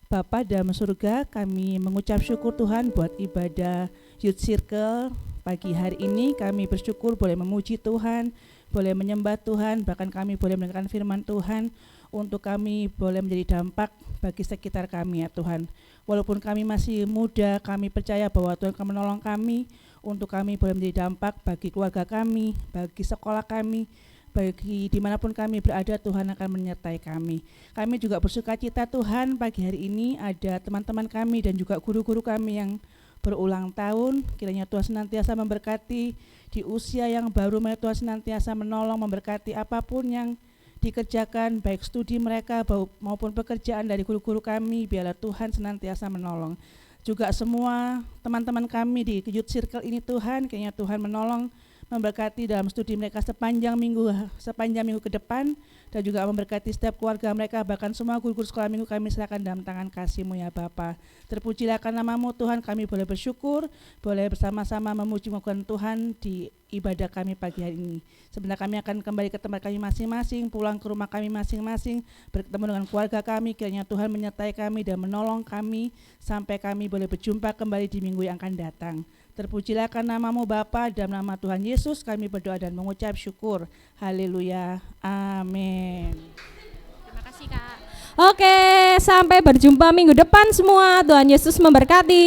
S8: Bapa dalam surga, kami mengucap syukur Tuhan buat ibadah Youth Circle pagi hari ini. Kami bersyukur boleh memuji Tuhan, boleh menyembah Tuhan, bahkan kami boleh mendengarkan firman Tuhan. Untuk kami boleh menjadi dampak bagi sekitar kami ya Tuhan. Walaupun kami masih muda, kami percaya bahwa Tuhan akan menolong kami. Untuk kami boleh menjadi dampak bagi keluarga kami, bagi sekolah kami, bagi dimanapun kami berada, Tuhan akan menyertai kami. Kami juga bersukacita Tuhan pagi hari ini ada teman-teman kami dan juga guru-guru kami yang berulang tahun. Kiranya Tuhan senantiasa memberkati di usia yang baru, Tuhan senantiasa menolong, memberkati apapun yang dikerjakan, baik studi mereka maupun pekerjaan dari guru-guru kami. Biarlah Tuhan senantiasa menolong. Juga semua teman-teman kami di Youth Circle ini Tuhan, kiranya Tuhan menolong, memberkati dalam studi mereka sepanjang minggu ke depan, dan juga memberkati setiap keluarga mereka, bahkan semua guru-guru sekolah minggu kami serahkan dalam tangan kasih-Mu ya Bapa. Terpujilah nama-Mu Tuhan, kami boleh bersyukur, boleh bersama-sama memuji Tuhan di ibadah kami pagi hari ini. Sebentar kami akan kembali ke tempat kami masing-masing, pulang ke rumah kami masing-masing, bertemu dengan keluarga kami. Kiranya Tuhan menyertai kami dan menolong kami sampai kami boleh berjumpa kembali di minggu yang akan datang. Terpujilah nama-Mu Bapa, dalam nama Tuhan Yesus kami berdoa dan mengucap syukur. Haleluya. Amin.
S7: Terima kasih Kak. Oke, sampai berjumpa minggu depan semua. Tuhan Yesus memberkati.